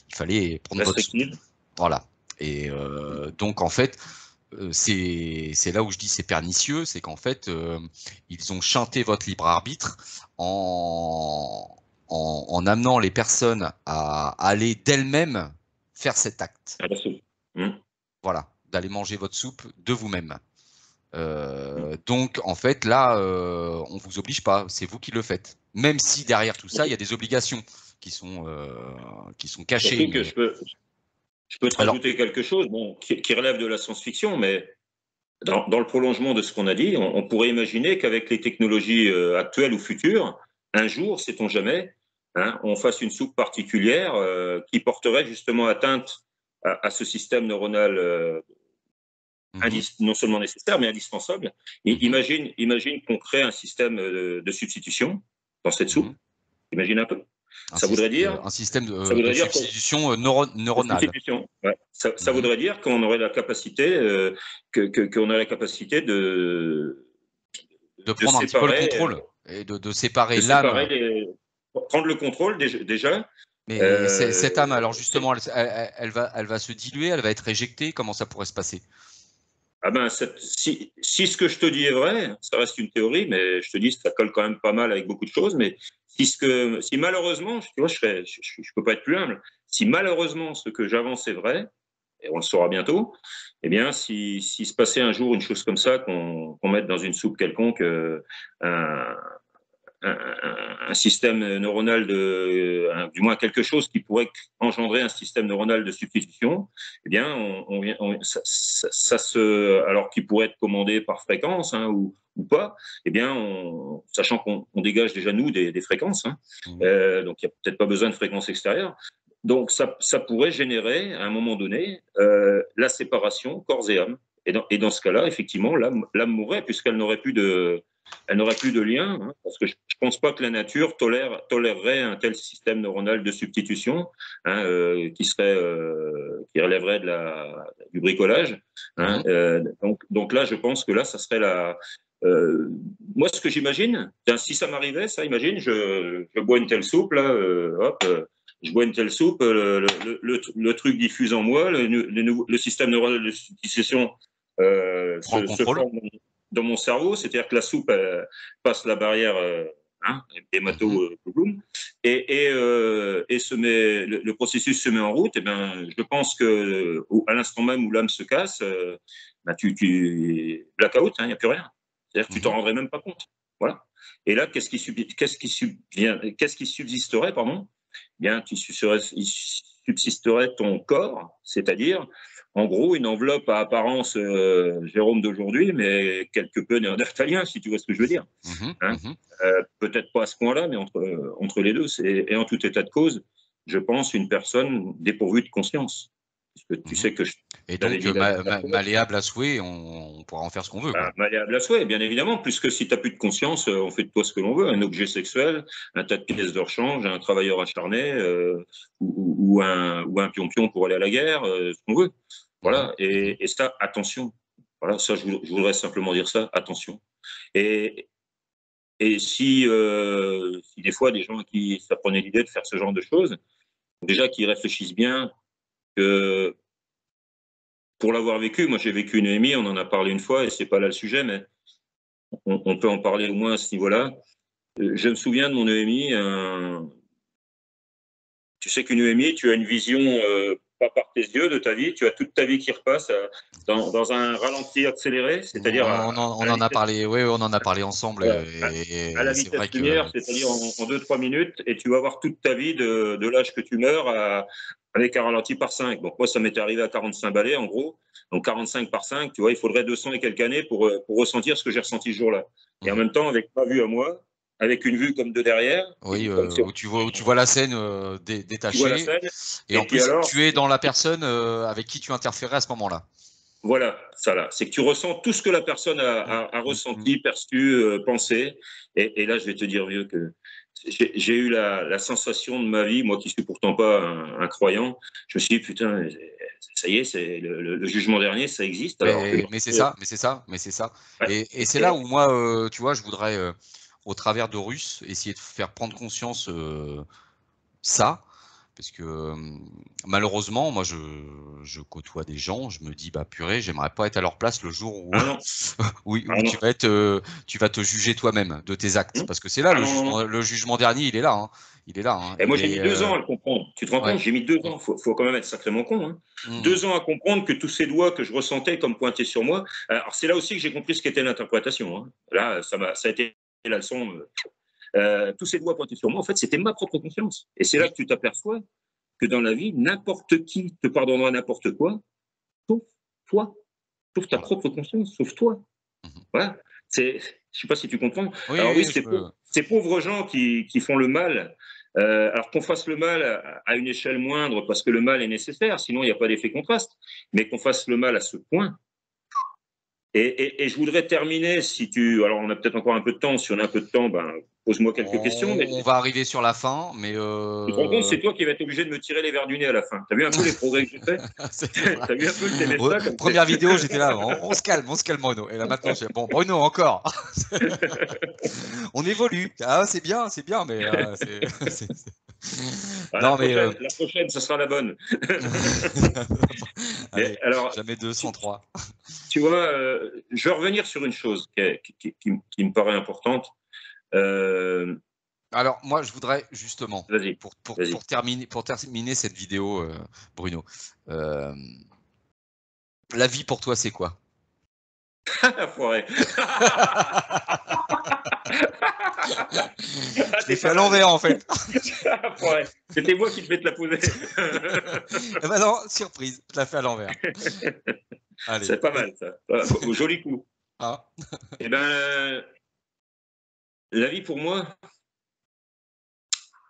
il fallait prendre votre soupe. Voilà. Et donc en fait, c'est là où je dis c'est pernicieux, c'est qu'en fait ils ont chanté votre libre arbitre en amenant les personnes à aller d'elles-mêmes faire cet acte. Voilà, d'aller manger votre soupe de vous-même. Donc en fait là, on vous oblige pas, c'est vous qui le faites. Même si derrière tout ça, il y a des obligations qui sont cachées. Surtout que je peux te rajouter quelque chose qui relève de la science-fiction, mais dans le prolongement de ce qu'on a dit, on pourrait imaginer qu'avec les technologies actuelles ou futures, un jour, sait-on jamais, hein, on fasse une soupe particulière qui porterait justement atteinte à ce système neuronal non seulement nécessaire, mais indispensable. Et imagine qu'on crée un système de substitution dans cette soupe. Imagine un peu. Ça voudrait dire un système de substitution neuronale. Ouais. Ça voudrait dire qu'on aurait la capacité, qu'on a la capacité de prendre un petit peu le contrôle et de séparer l'âme. Prendre le contrôle déjà. Mais cette âme, alors justement, elle va se diluer, elle va être éjectée. Comment ça pourrait se passer? Ah ben, si ce que je te dis est vrai, ça reste une théorie, mais je te dis ça colle quand même pas mal avec beaucoup de choses. Mais si malheureusement, tu vois, je peux pas être plus humble. Si malheureusement ce que j'avance est vrai, et on le saura bientôt, eh bien, si se passait un jour une chose comme ça, qu'on mette dans une soupe quelconque un système neuronal du moins quelque chose qui pourrait engendrer un système neuronal de substitution, eh bien, alors qu'il pourrait être commandé par fréquence ou pas, eh bien, sachant qu'on dégage déjà nous des fréquences, donc il n'y a peut-être pas besoin de fréquences extérieures. Donc ça pourrait générer à un moment donné la séparation corps et âme. Et dans ce cas-là, effectivement, l'âme mourrait puisqu'elle n'aurait plus de lien, hein, parce que je ne pense pas que la nature tolérerait un tel système neuronal de substitution qui relèverait du bricolage. Hein, donc là, je pense que là, ça serait moi, ce que j'imagine, si ça m'arrivait, imagine, je bois une telle soupe, là, je bois une telle soupe, le truc diffuse en moi, le système neuronal de substitution se forme dans mon cerveau, c'est-à-dire que la soupe passe la barrière hémato-bloom et le processus se met en route. Et ben, je pense que à l'instant même où l'âme se casse, tu blackout, il n'y a plus rien. C'est-à-dire que tu t'en rendrais même pas compte. Voilà. Et là, qu'est-ce qui subsisterait, pardon? Bien, il subsisterait ton corps, c'est-à-dire, en gros, une enveloppe à apparence Jérôme d'aujourd'hui, mais quelque peu néandertalien, si tu vois ce que je veux dire. Hein, peut-être pas à ce point-là, mais entre les deux. Et en tout état de cause, je pense une personne dépourvue de conscience. Parce que tu sais que et donc, malléable à souhait, on pourra en faire ce qu'on veut. Quoi. Malléable à souhait, bien évidemment, puisque si tu n'as plus de conscience, on fait de toi ce que l'on veut, un objet sexuel, un tas de pièces de rechange, un travailleur acharné, ou un pion-pion pour aller à la guerre, ce qu'on veut. Voilà, et ça, attention. Voilà, ça, je voudrais simplement dire ça, attention. Et si des fois, des gens qui s'apprenaient l'idée de faire ce genre de choses, déjà qu'ils réfléchissent bien que pour l'avoir vécu, moi j'ai vécu une EMI, on en a parlé une fois et c'est pas là le sujet, mais on peut en parler au moins à ce niveau-là. Je me souviens de mon EMI. Tu sais qu'une EMI, tu as une vision pas par tes yeux de ta vie, tu as toute ta vie qui repasse dans un ralenti accéléré, c'est-à-dire on en a parlé, oui, on en a parlé ensemble. À la vitesse lumière, c'est-à-dire en 2-3 minutes, et tu vas voir toute ta vie de l'âge que tu meurs avec un ralenti par 5. Donc moi, ça m'était arrivé à 45 balais, en gros. Donc 45 par 5, tu vois, il faudrait 200 et quelques années pour ressentir ce que j'ai ressenti ce jour-là. Et en même temps, avec ma vue à moi, avec une vue comme de derrière. Oui, où tu vois la scène détachée. Tu vois la scène, et en plus, alors, tu es dans la personne avec qui tu interférais à ce moment-là. Voilà, ça là. C'est que tu ressens tout ce que la personne a ressenti, perçu, pensé. Et là, je vais te dire, vieux, que j'ai eu la sensation de ma vie, moi qui suis pourtant pas un croyant. Je me suis dit, putain, ça y est, c'est le jugement dernier, ça existe. Mais c'est ça. Ouais. Et c'est là où moi, tu vois, je voudrais, au travers de Russe, essayer de faire prendre conscience ça. Parce que malheureusement, moi, je côtoie des gens, je me dis, bah purée, j'aimerais pas être à leur place le jour où, tu vas te juger toi-même de tes actes. Parce que c'est là, le jugement dernier, il est là. Hein. Il est là. Hein. Et moi, j'ai mis 2 ans à le comprendre. Tu te rends compte, j'ai mis 2 ans. Faut quand même être sacrément con. Hein. 2 ans à comprendre que tous ces doigts que je ressentais comme pointés sur moi. Alors, c'est là aussi que j'ai compris ce qu'était l'interprétation. Hein. Là, ça a été la leçon. Tous ces doigts pointés sur moi, en fait, c'était ma propre conscience. Et c'est là que tu t'aperçois que dans la vie, n'importe qui te pardonnera n'importe quoi, sauf toi, sauf ta propre conscience, sauf toi. Voilà. Je ne sais pas si tu comprends. Oui, alors oui, ces pauvres gens qui font le mal, alors qu'on fasse le mal à une échelle moindre parce que le mal est nécessaire, sinon il n'y a pas d'effet contraste, mais qu'on fasse le mal à ce point. Et je voudrais terminer, alors on a peut-être encore un peu de temps, si on a un peu de temps, ben, pose-moi quelques questions. Mais on va arriver sur la fin, mais… Tu te rends compte, c'est toi qui vas être obligé de me tirer les verres du nez à la fin. T'as vu un peu les progrès que j'ai fait? T'as vu un peu que t'aimais ça comme première vidéo, j'étais là, on se calme Bruno. Et là maintenant, je dis, bon Bruno, encore. On évolue. Ah, c'est bien, mais… Non, mais la prochaine, ça sera la bonne. Allez, alors, jamais 203. Tu vois, je vais revenir sur une chose qui me paraît importante. Alors, moi, je voudrais justement, pour terminer cette vidéo, Bruno, la vie pour toi, c'est quoi? Foiré. Je l'ai fait à l'envers, en fait. C'était moi qui devais te la poser. Ben non, surprise, je l'ai fait à l'envers. C'est pas mal, ça. Joli coup. Ah. Eh ben, la vie pour moi…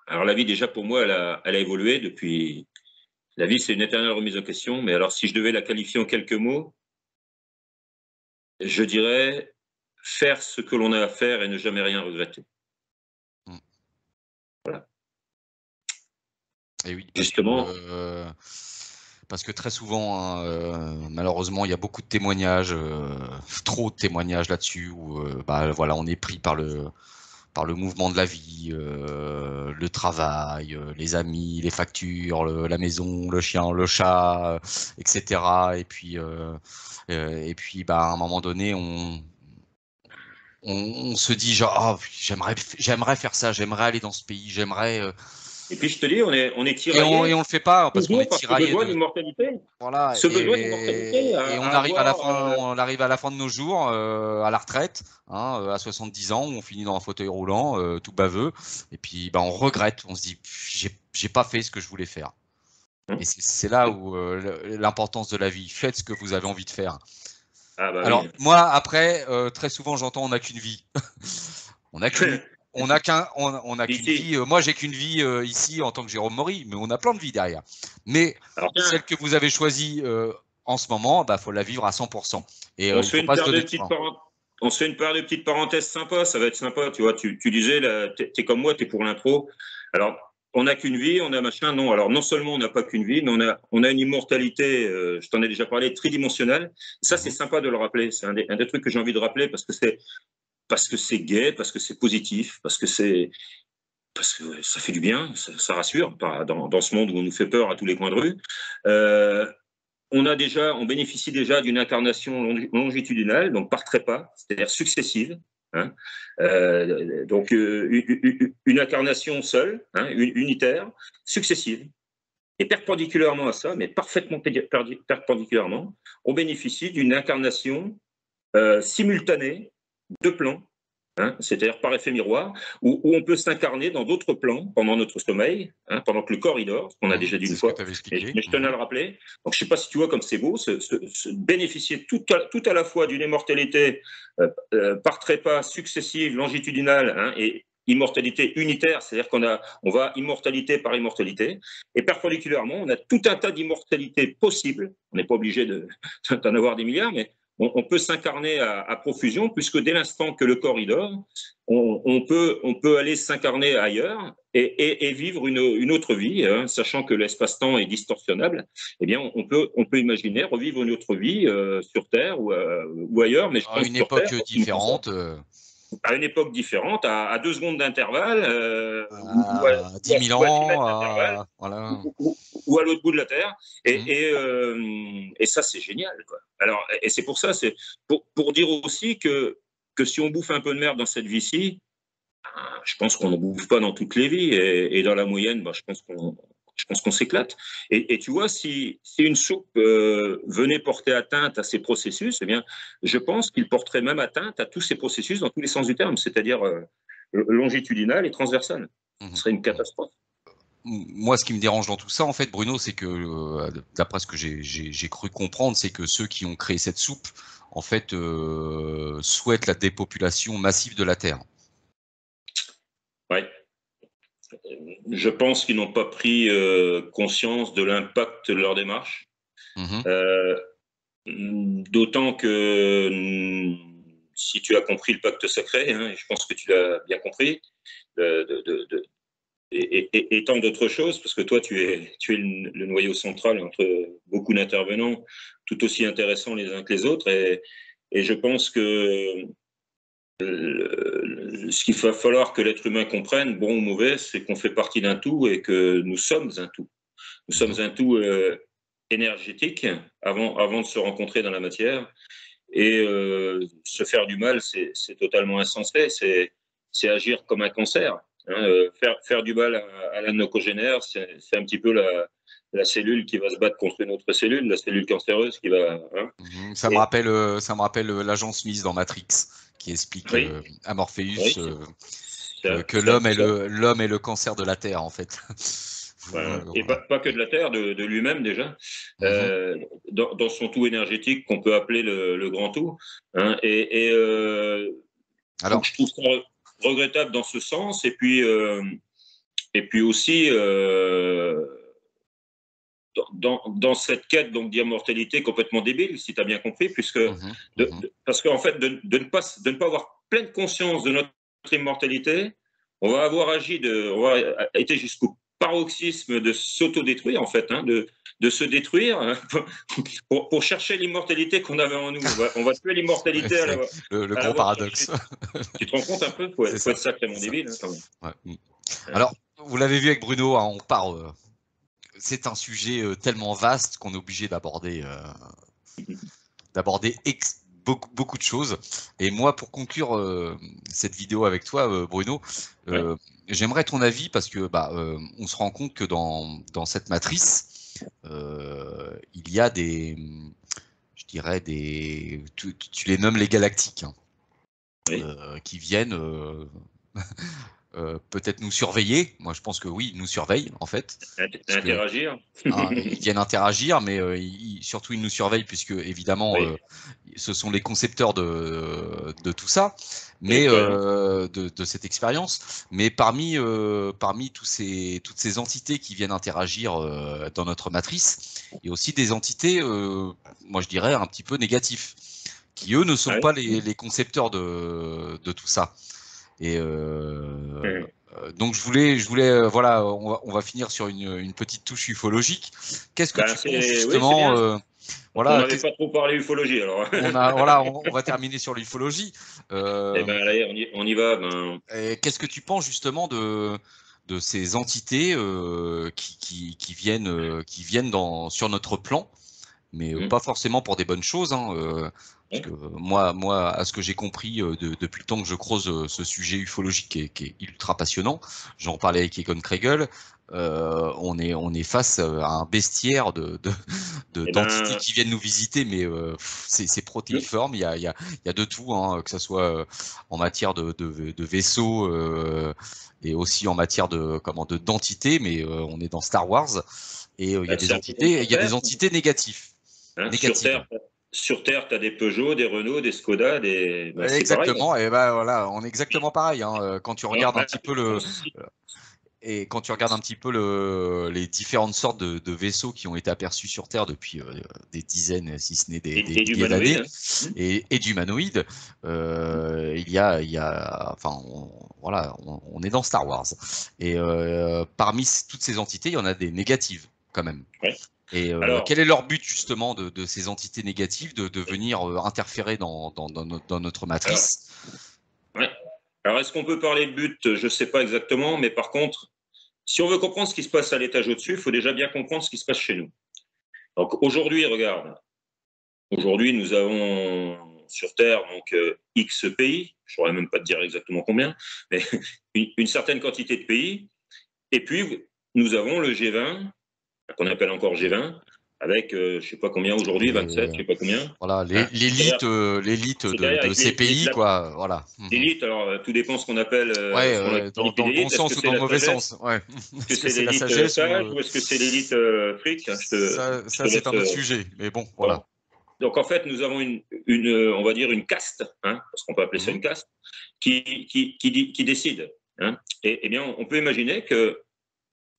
Alors, la vie, déjà, pour moi, elle a évolué depuis… La vie, c'est une éternelle remise en question. Mais alors, si je devais la qualifier en quelques mots, je dirais faire ce que l'on a à faire et ne jamais rien regretter. Voilà. Et oui, justement. Parce que très souvent, malheureusement, il y a beaucoup de témoignages, trop de témoignages là-dessus, où voilà, on est pris par le mouvement de la vie, le travail, les amis, les factures, la maison, le chien, le chat, etc. Et puis, à un moment donné, on se dit genre, oh, j'aimerais faire ça, j'aimerais aller dans ce pays, j'aimerais Et puis je te dis, on est Et on tiraillé le fait pas parce qu'on est parce que tiraillé besoin de. d'immortalité. Voilà, Ce besoin d'immortalité et à avoir. on arrive à la fin de nos jours, à la retraite, hein, à 70 ans, où on finit dans un fauteuil roulant, tout baveux, et puis on regrette, on se dit, j'ai pas fait ce que je voulais faire. Et c'est là où l'importance de la vie. Faites ce que vous avez envie de faire. Ah bah Alors oui. moi, après, très souvent, j'entends, on n'a qu'une vie. On n'a qu'une on a qu'une Ici. vie. Moi, j'ai qu'une vie ici en tant que Jérôme Maury, mais on a plein de vies derrière. Mais Alors celle tiens, que vous avez choisie en ce moment, faut la vivre à 100%. Et on il se ne fait faut une pas se paire de donner de petites frein. On se fait une paire de petites parenthèses sympas, ça va être sympa, tu vois. Tu disais, t'es comme moi, t'es pour l'intro. Alors, on n'a qu'une vie, on a machin, non. Alors, non seulement on n'a pas qu'une vie, mais on a une immortalité, je t'en ai déjà parlé, tridimensionnelle. Ça, c'est sympa de le rappeler. C'est un des trucs que j'ai envie de rappeler parce que c'est gai, parce que c'est positif, parce que ça fait du bien, ça rassure dans ce monde où on nous fait peur à tous les coins de rue. On bénéficie déjà d'une incarnation longitudinale, donc par trépas, c'est-à-dire successive. Hein. Donc une incarnation seule, hein, unitaire, successive. Et perpendiculairement à ça, mais parfaitement perpendiculairement, on bénéficie d'une incarnation simultanée de plans, hein, c'est-à-dire par effet miroir, où on peut s'incarner dans d'autres plans pendant notre sommeil, hein, pendant que le corps il dort, ce qu'on a déjà dit une C'est ce que fois, tu avais mais expliqué. je tenais à le rappeler. Donc je ne sais pas si tu vois comme c'est beau, bénéficier tout à la fois d'une immortalité par trépas successive, longitudinale, hein, et immortalité unitaire, c'est-à-dire on va immortalité par immortalité, et perpendiculairement, on a tout un tas d'immortalités possibles. On n'est pas obligé d'en avoir des milliards, mais on peut s'incarner à profusion, puisque dès l'instant que le corps y dort, on peut aller s'incarner ailleurs et vivre une autre vie, hein, sachant que l'espace-temps est distorsionnable. Eh bien, on peut imaginer revivre une autre vie sur Terre ou ailleurs, mais je À pense une sur Terre, époque en ce qui me concerne, différente, à une époque différente, à 2 secondes d'intervalle, à 10 000 ou à 10 ans, mètres d'intervalle, voilà. ou à l'autre bout de la Terre. Mmh. Et ça, c'est génial, quoi. Alors, et c'est pour ça, c'est pour dire aussi que si on bouffe un peu de merde dans cette vie-ci, je pense qu'on ne bouffe pas dans toutes les vies. Et dans la moyenne, je pense qu'on s'éclate. Et tu vois, si une soupe venait porter atteinte à ces processus, eh bien, je pense qu'il porterait même atteinte à tous ces processus dans tous les sens du terme, c'est-à-dire longitudinal et transversal. Ce serait une catastrophe. Moi, ce qui me dérange dans tout ça, en fait, Bruno, c'est que, d'après ce que j'ai cru comprendre, c'est que ceux qui ont créé cette soupe, en fait, souhaitent la dépopulation massive de la Terre. Ouais. Je pense qu'ils n'ont pas pris conscience de l'impact de leur démarche. Mmh. D'autant que si tu as compris le pacte sacré, hein, et je pense que tu l'as bien compris, et tant d'autres choses, parce que toi, tu es le noyau central entre beaucoup d'intervenants, tout aussi intéressants les uns que les autres, et je pense que ce qu'il va falloir que l'être humain comprenne, bon ou mauvais, c'est qu'on fait partie d'un tout et que nous sommes un tout. Nous sommes un tout énergétique avant de se rencontrer dans la matière. Et se faire du mal, c'est totalement insensé. C'est agir comme un cancer. Hein. Faire du mal à l'un de nos congénères, c'est un petit peu la cellule qui va se battre contre une autre cellule, la cellule cancéreuse qui va. Hein. Ça me rappelle l'agent Smith dans Matrix, qui explique Oui, à Morpheus oui, que l'homme est le cancer de la Terre, en fait. Voilà. Et Voilà. pas que de la Terre, de lui-même déjà, dans son tout énergétique qu'on peut appeler le grand tout. Hein. Donc Alors, je trouve ça regrettable dans ce sens. Et puis aussi, dans cette quête d'immortalité complètement débile, si tu as bien compris, parce qu'en fait, de ne pas avoir pleine conscience de notre immortalité, on va avoir on va été jusqu'au paroxysme de s'autodétruire, en fait, hein, de se détruire hein, pour chercher l'immortalité qu'on avait en nous. On va tuer l'immortalité à le gros l'avoir paradoxe. cherchée. Tu te rends compte un peu? Faut être sacrément débile. Hein, quand même. Ouais. Alors, vous l'avez vu avec Bruno, hein, on part. C'est un sujet tellement vaste qu'on est obligé d'aborder beaucoup de choses. Et moi, pour conclure cette vidéo avec toi, Bruno, j'aimerais ton avis parce que on se rend compte que dans cette matrice, il y a je dirais tu les nommes les galactiques, hein, qui viennent peut-être nous surveiller. Moi, je pense que oui, ils nous surveillent en fait. Interagir. Ils viennent interagir, mais surtout ils nous surveillent puisque évidemment ce sont les concepteurs de tout ça, mais de cette expérience. Mais parmi toutes ces entités qui viennent interagir dans notre matrice, il y a aussi des entités, moi je dirais un petit peu négatifs, qui eux ne sont pas les concepteurs de tout ça. Et donc je voulais voilà, on va finir sur une petite touche ufologique. Qu'est-ce que tu penses justement voilà, on n'avait pas trop parlé ufologie alors. Voilà, on va terminer sur l'ufologie. Eh ben allez, on y va. Qu'est-ce que tu penses justement de ces entités qui viennent sur notre plan, mais pas forcément pour des bonnes choses, hein, parce que moi, à ce que j'ai compris depuis le temps que je creuse ce sujet ufologique qui est ultra passionnant, j'en parlais avec Egon Kregel, on est face à un bestiaire d'entités qui viennent nous visiter, mais c'est protéiforme, il y a de tout, hein, que ce soit en matière de vaisseaux et aussi en matière d'entités, mais on est dans Star Wars et il y a des entités négatives. Sur Terre, tu as des Peugeot, des Renault, des Skoda, exactement, pareil, et voilà, on est exactement pareil. Hein, quand tu regardes un petit peu les différentes sortes de vaisseaux qui ont été aperçus sur Terre depuis des dizaines, si ce n'est des milliers d'années, et d'humanoïdes, on est dans Star Wars. Et parmi toutes ces entités, il y en a des négatives quand même. Et quel est leur but justement de ces entités négatives de venir interférer dans notre matrice? Alors, est-ce qu'on peut parler de but? Je ne sais pas exactement, mais par contre, si on veut comprendre ce qui se passe à l'étage au-dessus, il faut déjà bien comprendre ce qui se passe chez nous. Donc aujourd'hui, regarde, aujourd'hui nous avons sur Terre donc X pays, je ne saurais même pas te dire exactement combien, mais une certaine quantité de pays, et puis nous avons le G20, qu'on appelle encore G20, avec je ne sais pas combien aujourd'hui, 27, je ne sais pas combien. Voilà, l'élite de ces pays, quoi. Voilà. L'élite, alors tout dépend ce qu'on appelle. Dans le bon sens ou dans le mauvais sens. Ouais. Est-ce que c'est l'élite sage ou est-ce que c'est l'élite fric? Ça c'est un autre sujet, mais bon, voilà. Donc en fait, nous avons on va dire une caste, hein, parce qu'on peut appeler ça une caste, qui décide. Hein. Et bien, on peut imaginer que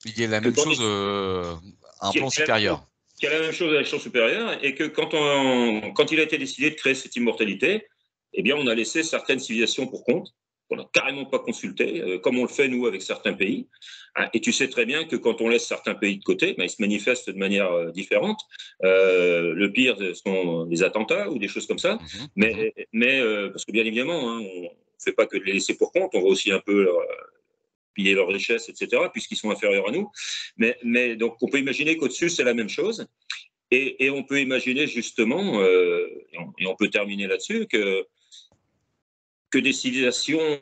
il y a la même chose à un plan supérieur. Qu'il y a la même chose à l'échelon supérieur, et que quand il a été décidé de créer cette immortalité, eh bien, on a laissé certaines civilisations pour compte, qu'on n'a carrément pas consulté, comme on le fait nous avec certains pays. Hein, et tu sais très bien que quand on laisse certains pays de côté, ben, ils se manifestent de manière différente. Le pire sont les attentats ou des choses comme ça. Mais parce que bien évidemment, hein, on ne fait pas que de les laisser pour compte, on va aussi un peu piller leurs richesses, etc., puisqu'ils sont inférieurs à nous. Mais donc, on peut imaginer qu'au-dessus, c'est la même chose. Et on peut imaginer justement, et on peut terminer là-dessus, que des civilisations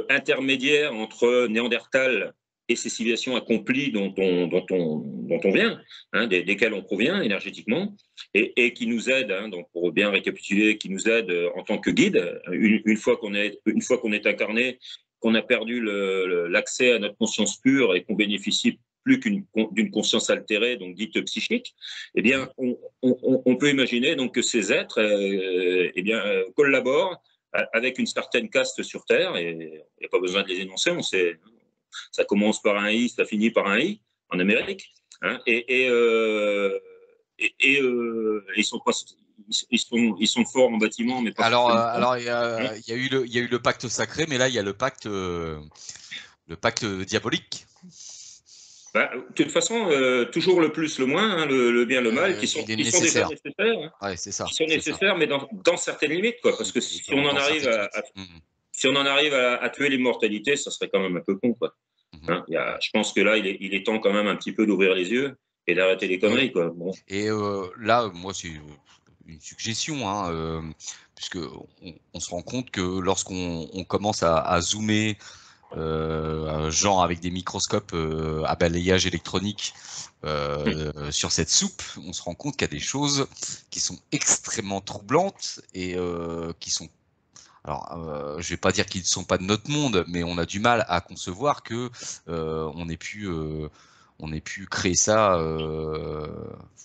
intermédiaires entre Néandertal et ces civilisations accomplies dont on vient, hein, desquelles on provient énergétiquement, et qui nous aident, hein, donc pour bien récapituler, qui nous aident en tant que guide, une fois qu'on est incarné, qu'on a perdu l'accès à notre conscience pure et qu'on bénéficie plus d'une conscience altérée, donc dite psychique, eh bien, on peut imaginer donc que ces êtres eh bien, collaborent avec une certaine caste sur Terre, et il n'y a pas besoin de les énoncer, on sait, ça commence par un I, ça finit par un I, en Amérique, hein, ils sont forts en bâtiment, mais pas alors il y a eu le pacte sacré, mais là il y a le pacte diabolique. Bah, de toute façon, toujours le plus, le moins, hein, le bien, le mal, qui sont déjà nécessaires. Hein, ouais, c'est ça. Qui sont nécessaires, mais dans certaines limites, quoi. Parce que si on en arrive à tuer l'immortalité, ça serait quand même un peu con, quoi. Hein, je pense que là, il est temps quand même un petit peu d'ouvrir les yeux et d'arrêter les conneries, quoi. Bon. Et là, moi, c'est une suggestion, hein, puisque on se rend compte que lorsqu'on commence à zoomer, genre avec des microscopes à balayage électronique sur cette soupe, on se rend compte qu'il y a des choses qui sont extrêmement troublantes et qui sont, alors je vais pas dire qu'ils ne sont pas de notre monde, mais on a du mal à concevoir que on ait pu créer ça,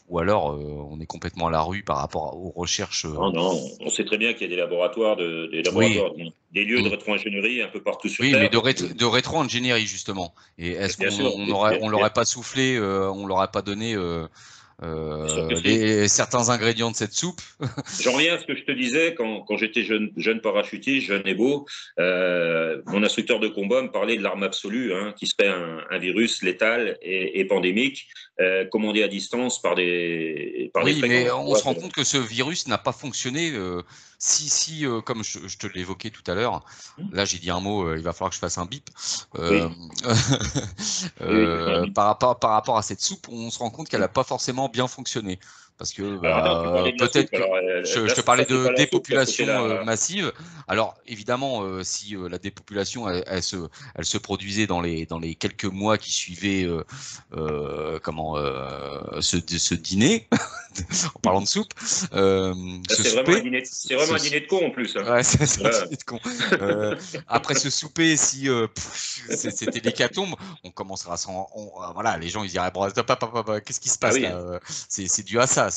ou alors on est complètement à la rue par rapport aux recherches. Non, non, on sait très bien qu'il y a des laboratoires, Oui, des lieux de rétro-ingénierie un peu partout sur oui, mais Terre. de rétro-ingénierie justement. Et est-ce Bien sûr, on leur aurait pas soufflé, on leur a pas donné bien sûr que si. certains ingrédients de cette soupe? J'en reviens à ce que je te disais quand j'étais jeune parachutiste, jeune et beau. Mon instructeur de combat me parlait de l'arme absolue, hein, qui serait un virus létal et pandémique, commandé à distance par des Oui, mais fréquences. on se rend compte que ce virus n'a pas fonctionné. Si, comme je te l'évoquais tout à l'heure, là j'ai dit un mot, il va falloir que je fasse un bip. Oui, oui, oui. Par rapport à cette soupe, on se rend compte qu'elle n'a pas forcément bien fonctionné. Parce que Alors attends, tu parlais de la peut-être soupe. que Alors je là, te parlais ça c'est de pas la soupe, là c'était dépopulation la. massive. Alors évidemment, si la dépopulation elle se produisait dans les quelques mois qui suivaient ce dîner, en parlant de soupe, Là, ce souper, c'est vraiment un dîner de con en plus, hein. ouais, Parce que c'est un là, dîner de con. Après ce souper, si c'était l'hécatombe, on commencera à voilà, les gens ils diraient bon, qu'est-ce qui se ah passe oui. là? C'est dû à ça.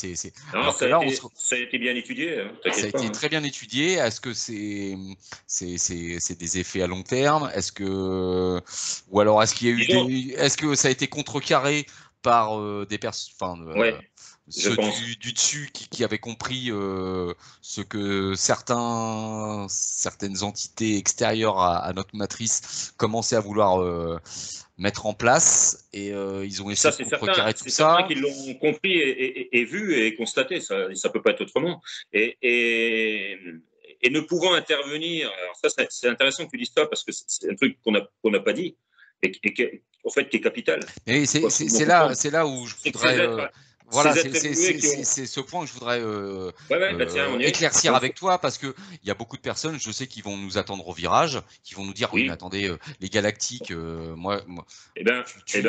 Non, Alors que là, ça a été bien étudié, hein, ça a t'inquiète pas, été hein. très bien étudié. Est-ce que c'est des effets à long terme? Ou alors est-ce qu'il y a eu Disons, est-ce que ça a été contrecarré par des personnes, enfin, ouais, je ceux pense. du dessus qui avaient compris ce que certaines entités extérieures à notre matrice commençaient à vouloir mettre en place, et ils ont Ça, essayé de contrecarrer tout c'est certain ça. qu'ils l'ont compris et vu et constaté. Ça peut pas être autrement. Et ne pouvant intervenir, alors ça, c'est intéressant que tu dises ça parce que c'est un truc qu'on n'a pas dit en fait, qui est capital. Et Il faut absolument comprendre. c'est là où je C'est que voudrais, voilà, ces êtres évolués qui ont. c'est ce point que je voudrais Ouais, ouais, bah tiens, on y est. éclaircir avec toi, parce que il y a beaucoup de personnes, je sais, qui vont nous attendre au virage, qui vont nous dire oui, mais Oui, attendez, les galactiques, ben, on on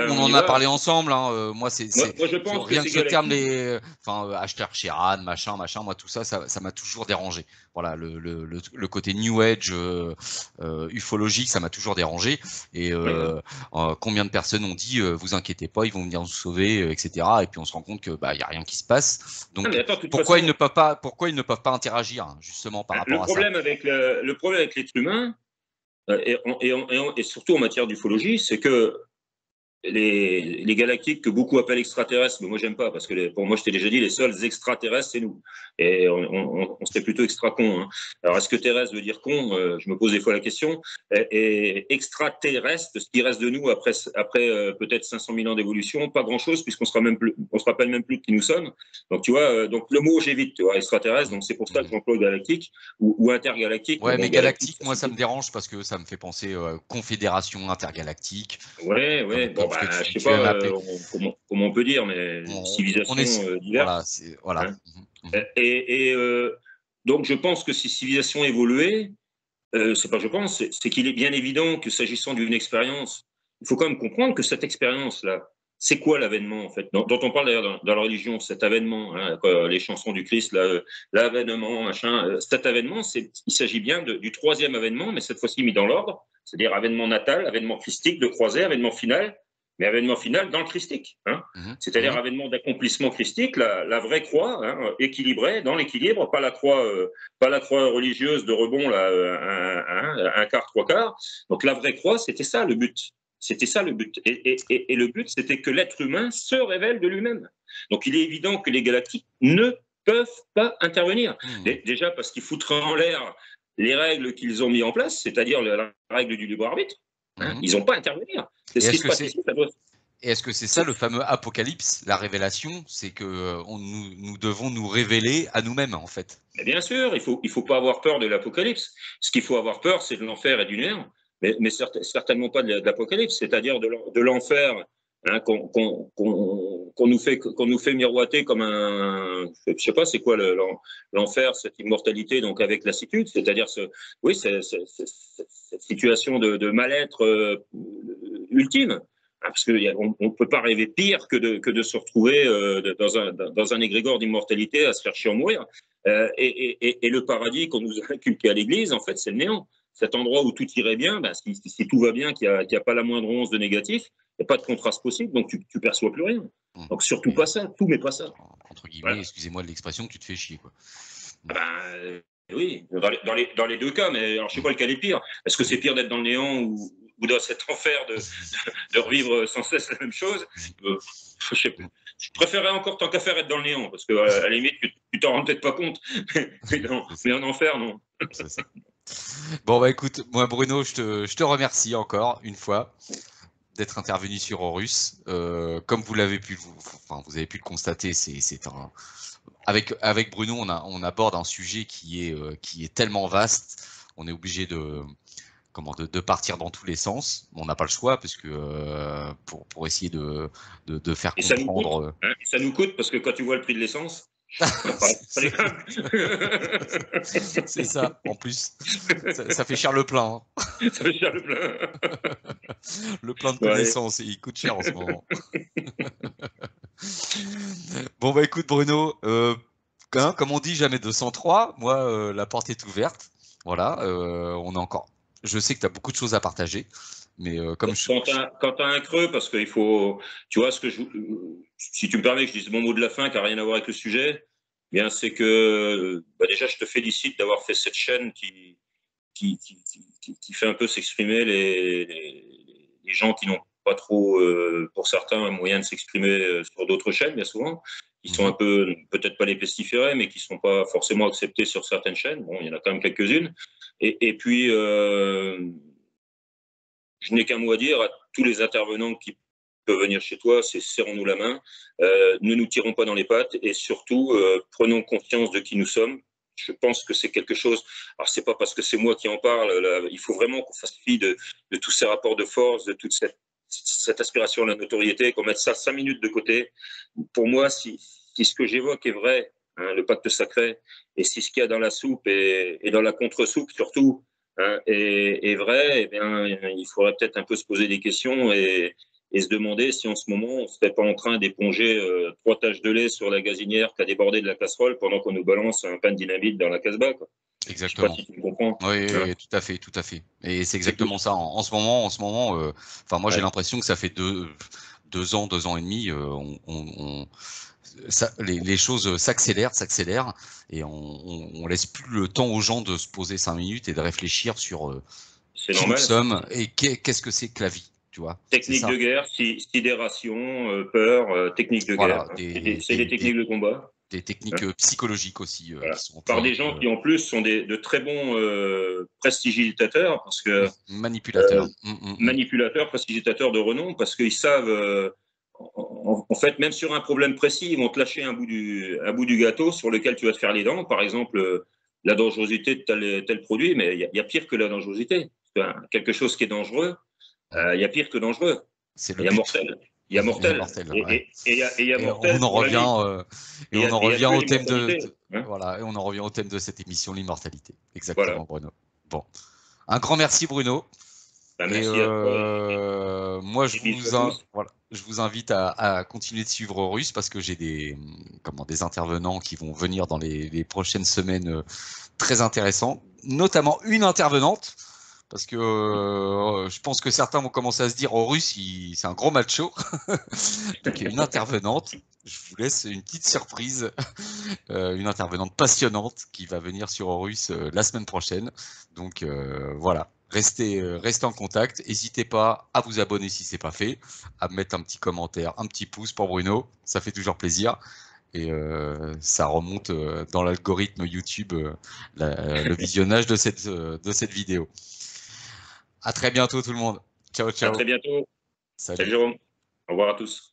y en a va. parlé ensemble, hein, moi Moi, je pense que rien que ces ce terme, galactiques. enfin, hashtag Sheran, machin, moi tout ça, ça m'a toujours dérangé. Voilà, le côté New Age, ufologique, ça m'a toujours dérangé. Et Ouais. combien de personnes ont dit vous inquiétez pas, ils vont venir nous sauver, etc. Et puis on se rend compte que bah il y a rien qui se passe. Ah, mais Donc attends, de toute façon, pourquoi ils ne peuvent pas interagir, hein, justement par rapport à ça? le problème avec l'être humain, et surtout en matière d'ufologie, c'est que les galactiques que beaucoup appellent extraterrestres, mais moi j'aime pas parce que pour moi je t'ai déjà dit les seuls extraterrestres c'est nous et on serait plutôt extra con, hein. Alors est-ce que terrestre veut dire con? Je me pose des fois la question. Et extraterrestre, ce qui reste de nous après peut-être 500 000 ans d'évolution, pas grand chose puisqu'on sera même plus, on se rappelle même plus de qui nous sommes. Donc tu vois, donc le mot j'évite, tu vois, extraterrestre. Donc c'est pour ça que j'emploie galactique ou intergalactique. Mais Ouais, bon, mais galactique galactique, ça moi, ça suffit. me dérange parce que ça me fait penser confédération intergalactique, Ouais, ouais. Bon, comme ce que bah, je sais tu pas aimes appeler. comment on peut dire, mais On civilisation est, voilà, diverse. voilà. Hein. Donc, je pense que ces civilisations évoluées, c'est pas je pense, c'est qu'il est bien évident que s'agissant d'une expérience, il faut quand même comprendre que cette expérience-là, c'est quoi l'avènement en fait dont on parle d'ailleurs dans la religion, cet avènement, hein, les chansons du Christ, l'avènement, machin, cet avènement, il s'agit bien du troisième avènement, mais cette fois-ci mis dans l'ordre, c'est-à-dire avènement natal, avènement christique, de croisée, avènement final, mais avènement final dans le christique, hein, Mhm, c'est-à-dire mhm. avènement d'accomplissement christique, la vraie croix, hein, équilibrée, dans l'équilibre, pas la croix religieuse de rebond, là, un quart, trois quarts. Donc la vraie croix, c'était ça le but. C'était ça le but. Et le but, c'était que l'être humain se révèle de lui-même. Donc il est évident que les galactiques ne peuvent pas intervenir. Déjà parce qu'ils foutraient en l'air les règles qu'ils ont mis en place, c'est-à-dire la règle du libre arbitre. Hein, Mhm. ils n'ont pas à intervenir. C'est Et ce qui est-ce se que passe c'est ici, ça doit. et est-ce que c'est ça le fameux apocalypse, la révélation, c'est que nous devons nous révéler à nous-mêmes en fait. Mais bien sûr, il faut pas avoir peur de l'apocalypse. Ce qu'il faut avoir peur, c'est de l'enfer et du néant, mais certainement pas de l'apocalypse, c'est-à-dire de l'enfer, hein, qu'on nous fait miroiter comme je sais pas, c'est quoi l'enfer, cette immortalité, donc avec lassitude, c'est-à-dire cette situation de mal-être ultime. Parce qu'on ne peut pas rêver pire que de se retrouver dans un égrégore d'immortalité à se faire chier en mourir. Et le paradis qu'on nous a inculqué à l'Église, en fait, c'est le néant. Cet endroit où tout irait bien, ben, si tout va bien, qu'il n'y a pas la moindre once de négatif, il n'y a pas de contraste possible, donc tu ne perçois plus rien. Donc surtout pas ça, tout mais pas ça. Entre guillemets, ouais. Excusez-moi de l'expression, tu te fais chier, quoi. Ben, oui, dans les deux cas, mais alors, je ne sais pas lequel est pire. Est-ce que c'est pire d'être dans le néant ou dans cet enfer de revivre sans cesse la même chose? Je préférerais encore, tant qu'à faire, être dans le néant, parce qu'à la limite, tu t'en rends peut-être pas compte, mais en enfer, non. C'est ça. Bon, bah écoute, moi Bruno, je te remercie encore une fois d'être intervenu sur Horus. Comme vous avez pu le constater, avec Bruno, on aborde un sujet qui est tellement vaste, on est obligé de partir dans tous les sens. On n'a pas le choix parce que pour essayer de faire comprendre. Ça nous coûte parce que quand tu vois le prix de l'essence. C'est ça, en plus. Ça fait cher le plein. Hein. Ça fait cher le plein. Le plein de connaissances, il coûte cher en ce moment. Bon, bah écoute, Bruno, comme on dit, jamais 203. Moi, la porte est ouverte. Voilà, on a encore. Je sais que tu as beaucoup de choses à partager. Mais comme quand tu as un creux, parce qu'il faut. Tu vois, si tu me permets que je dise mon mot de la fin qui n'a rien à voir avec le sujet, bien c'est que déjà, je te félicite d'avoir fait cette chaîne qui fait un peu s'exprimer les gens qui n'ont pas trop, pour certains, un moyen de s'exprimer sur d'autres chaînes, bien souvent, qui sont un peu, peut-être pas les pestiférés, mais qui ne sont pas forcément acceptés sur certaines chaînes. Bon, il y en a quand même quelques-unes. Et puis, je n'ai qu'un mot à dire à tous les intervenants qui peuvent venir chez toi, c'est serrons-nous la main, ne nous tirons pas dans les pattes et surtout, prenons conscience de qui nous sommes. Je pense que c'est quelque chose, alors c'est pas parce que c'est moi qui en parle, là, il faut vraiment qu'on fasse fi de tous ces rapports de force, de toute cette aspiration à la notoriété, qu'on mette ça 5 minutes de côté. Pour moi, si ce que j'évoque est vrai, hein, le pacte sacré, et si ce qu'il y a dans la soupe et dans la contre-soupe surtout, est vrai, eh bien, il faudrait peut-être un peu se poser des questions et se demander si en ce moment on ne serait pas en train d'éponger 3 taches de lait sur la gazinière qui a débordé de la casserole pendant qu'on nous balance un pain de dynamite dans la Casbah, quoi. Exactement. Je sais pas si tu me comprends. Oui, tout à fait, tout à fait. Et c'est exactement ça. En ce moment, moi j'ai l'impression que ça fait 2 ans, 2 ans et demi, les choses s'accélèrent, et on laisse plus le temps aux gens de se poser 5 minutes et de réfléchir sur qui nous sommes et qu'est-ce que c'est que la vie, tu vois. Technique de guerre, sidération, peur, technique de guerre. C'est des techniques de combat. Des techniques psychologiques aussi. Voilà. Qui sont par des gens qui en plus sont de très bons prestigitateurs, parce que manipulateurs. Manipulateurs, prestigitateurs de renom, parce qu'ils savent... En fait, même sur un problème précis, ils vont te lâcher un bout du gâteau sur lequel tu vas te faire les dents. Par exemple, la dangerosité de tel produit, mais il y a pire que la dangerosité. Quelque chose qui est dangereux, il y a pire que dangereux. Il y a mortel. Il y a mortel. Et il y a mortel. On en revient au thème et on en revient au thème de cette émission, l'immortalité. Exactement, voilà. Bruno. Bon. Un grand merci, Bruno. Merci à toi. Moi, je vous invite à continuer de suivre Horus parce que j'ai des intervenants qui vont venir dans les prochaines semaines très intéressants, notamment une intervenante, parce que je pense que certains vont commencer à se dire Horus, c'est un gros macho. Donc il y a une intervenante, je vous laisse une petite surprise, une intervenante passionnante qui va venir sur Horus la semaine prochaine. Donc voilà. Restez en contact. N'hésitez pas à vous abonner si ce n'est pas fait, à mettre un petit commentaire, un petit pouce pour Bruno. Ça fait toujours plaisir. Et ça remonte dans l'algorithme YouTube le visionnage de cette vidéo. À très bientôt tout le monde. Ciao, ciao. À très bientôt. Salut. Salut Jérôme. Au revoir à tous.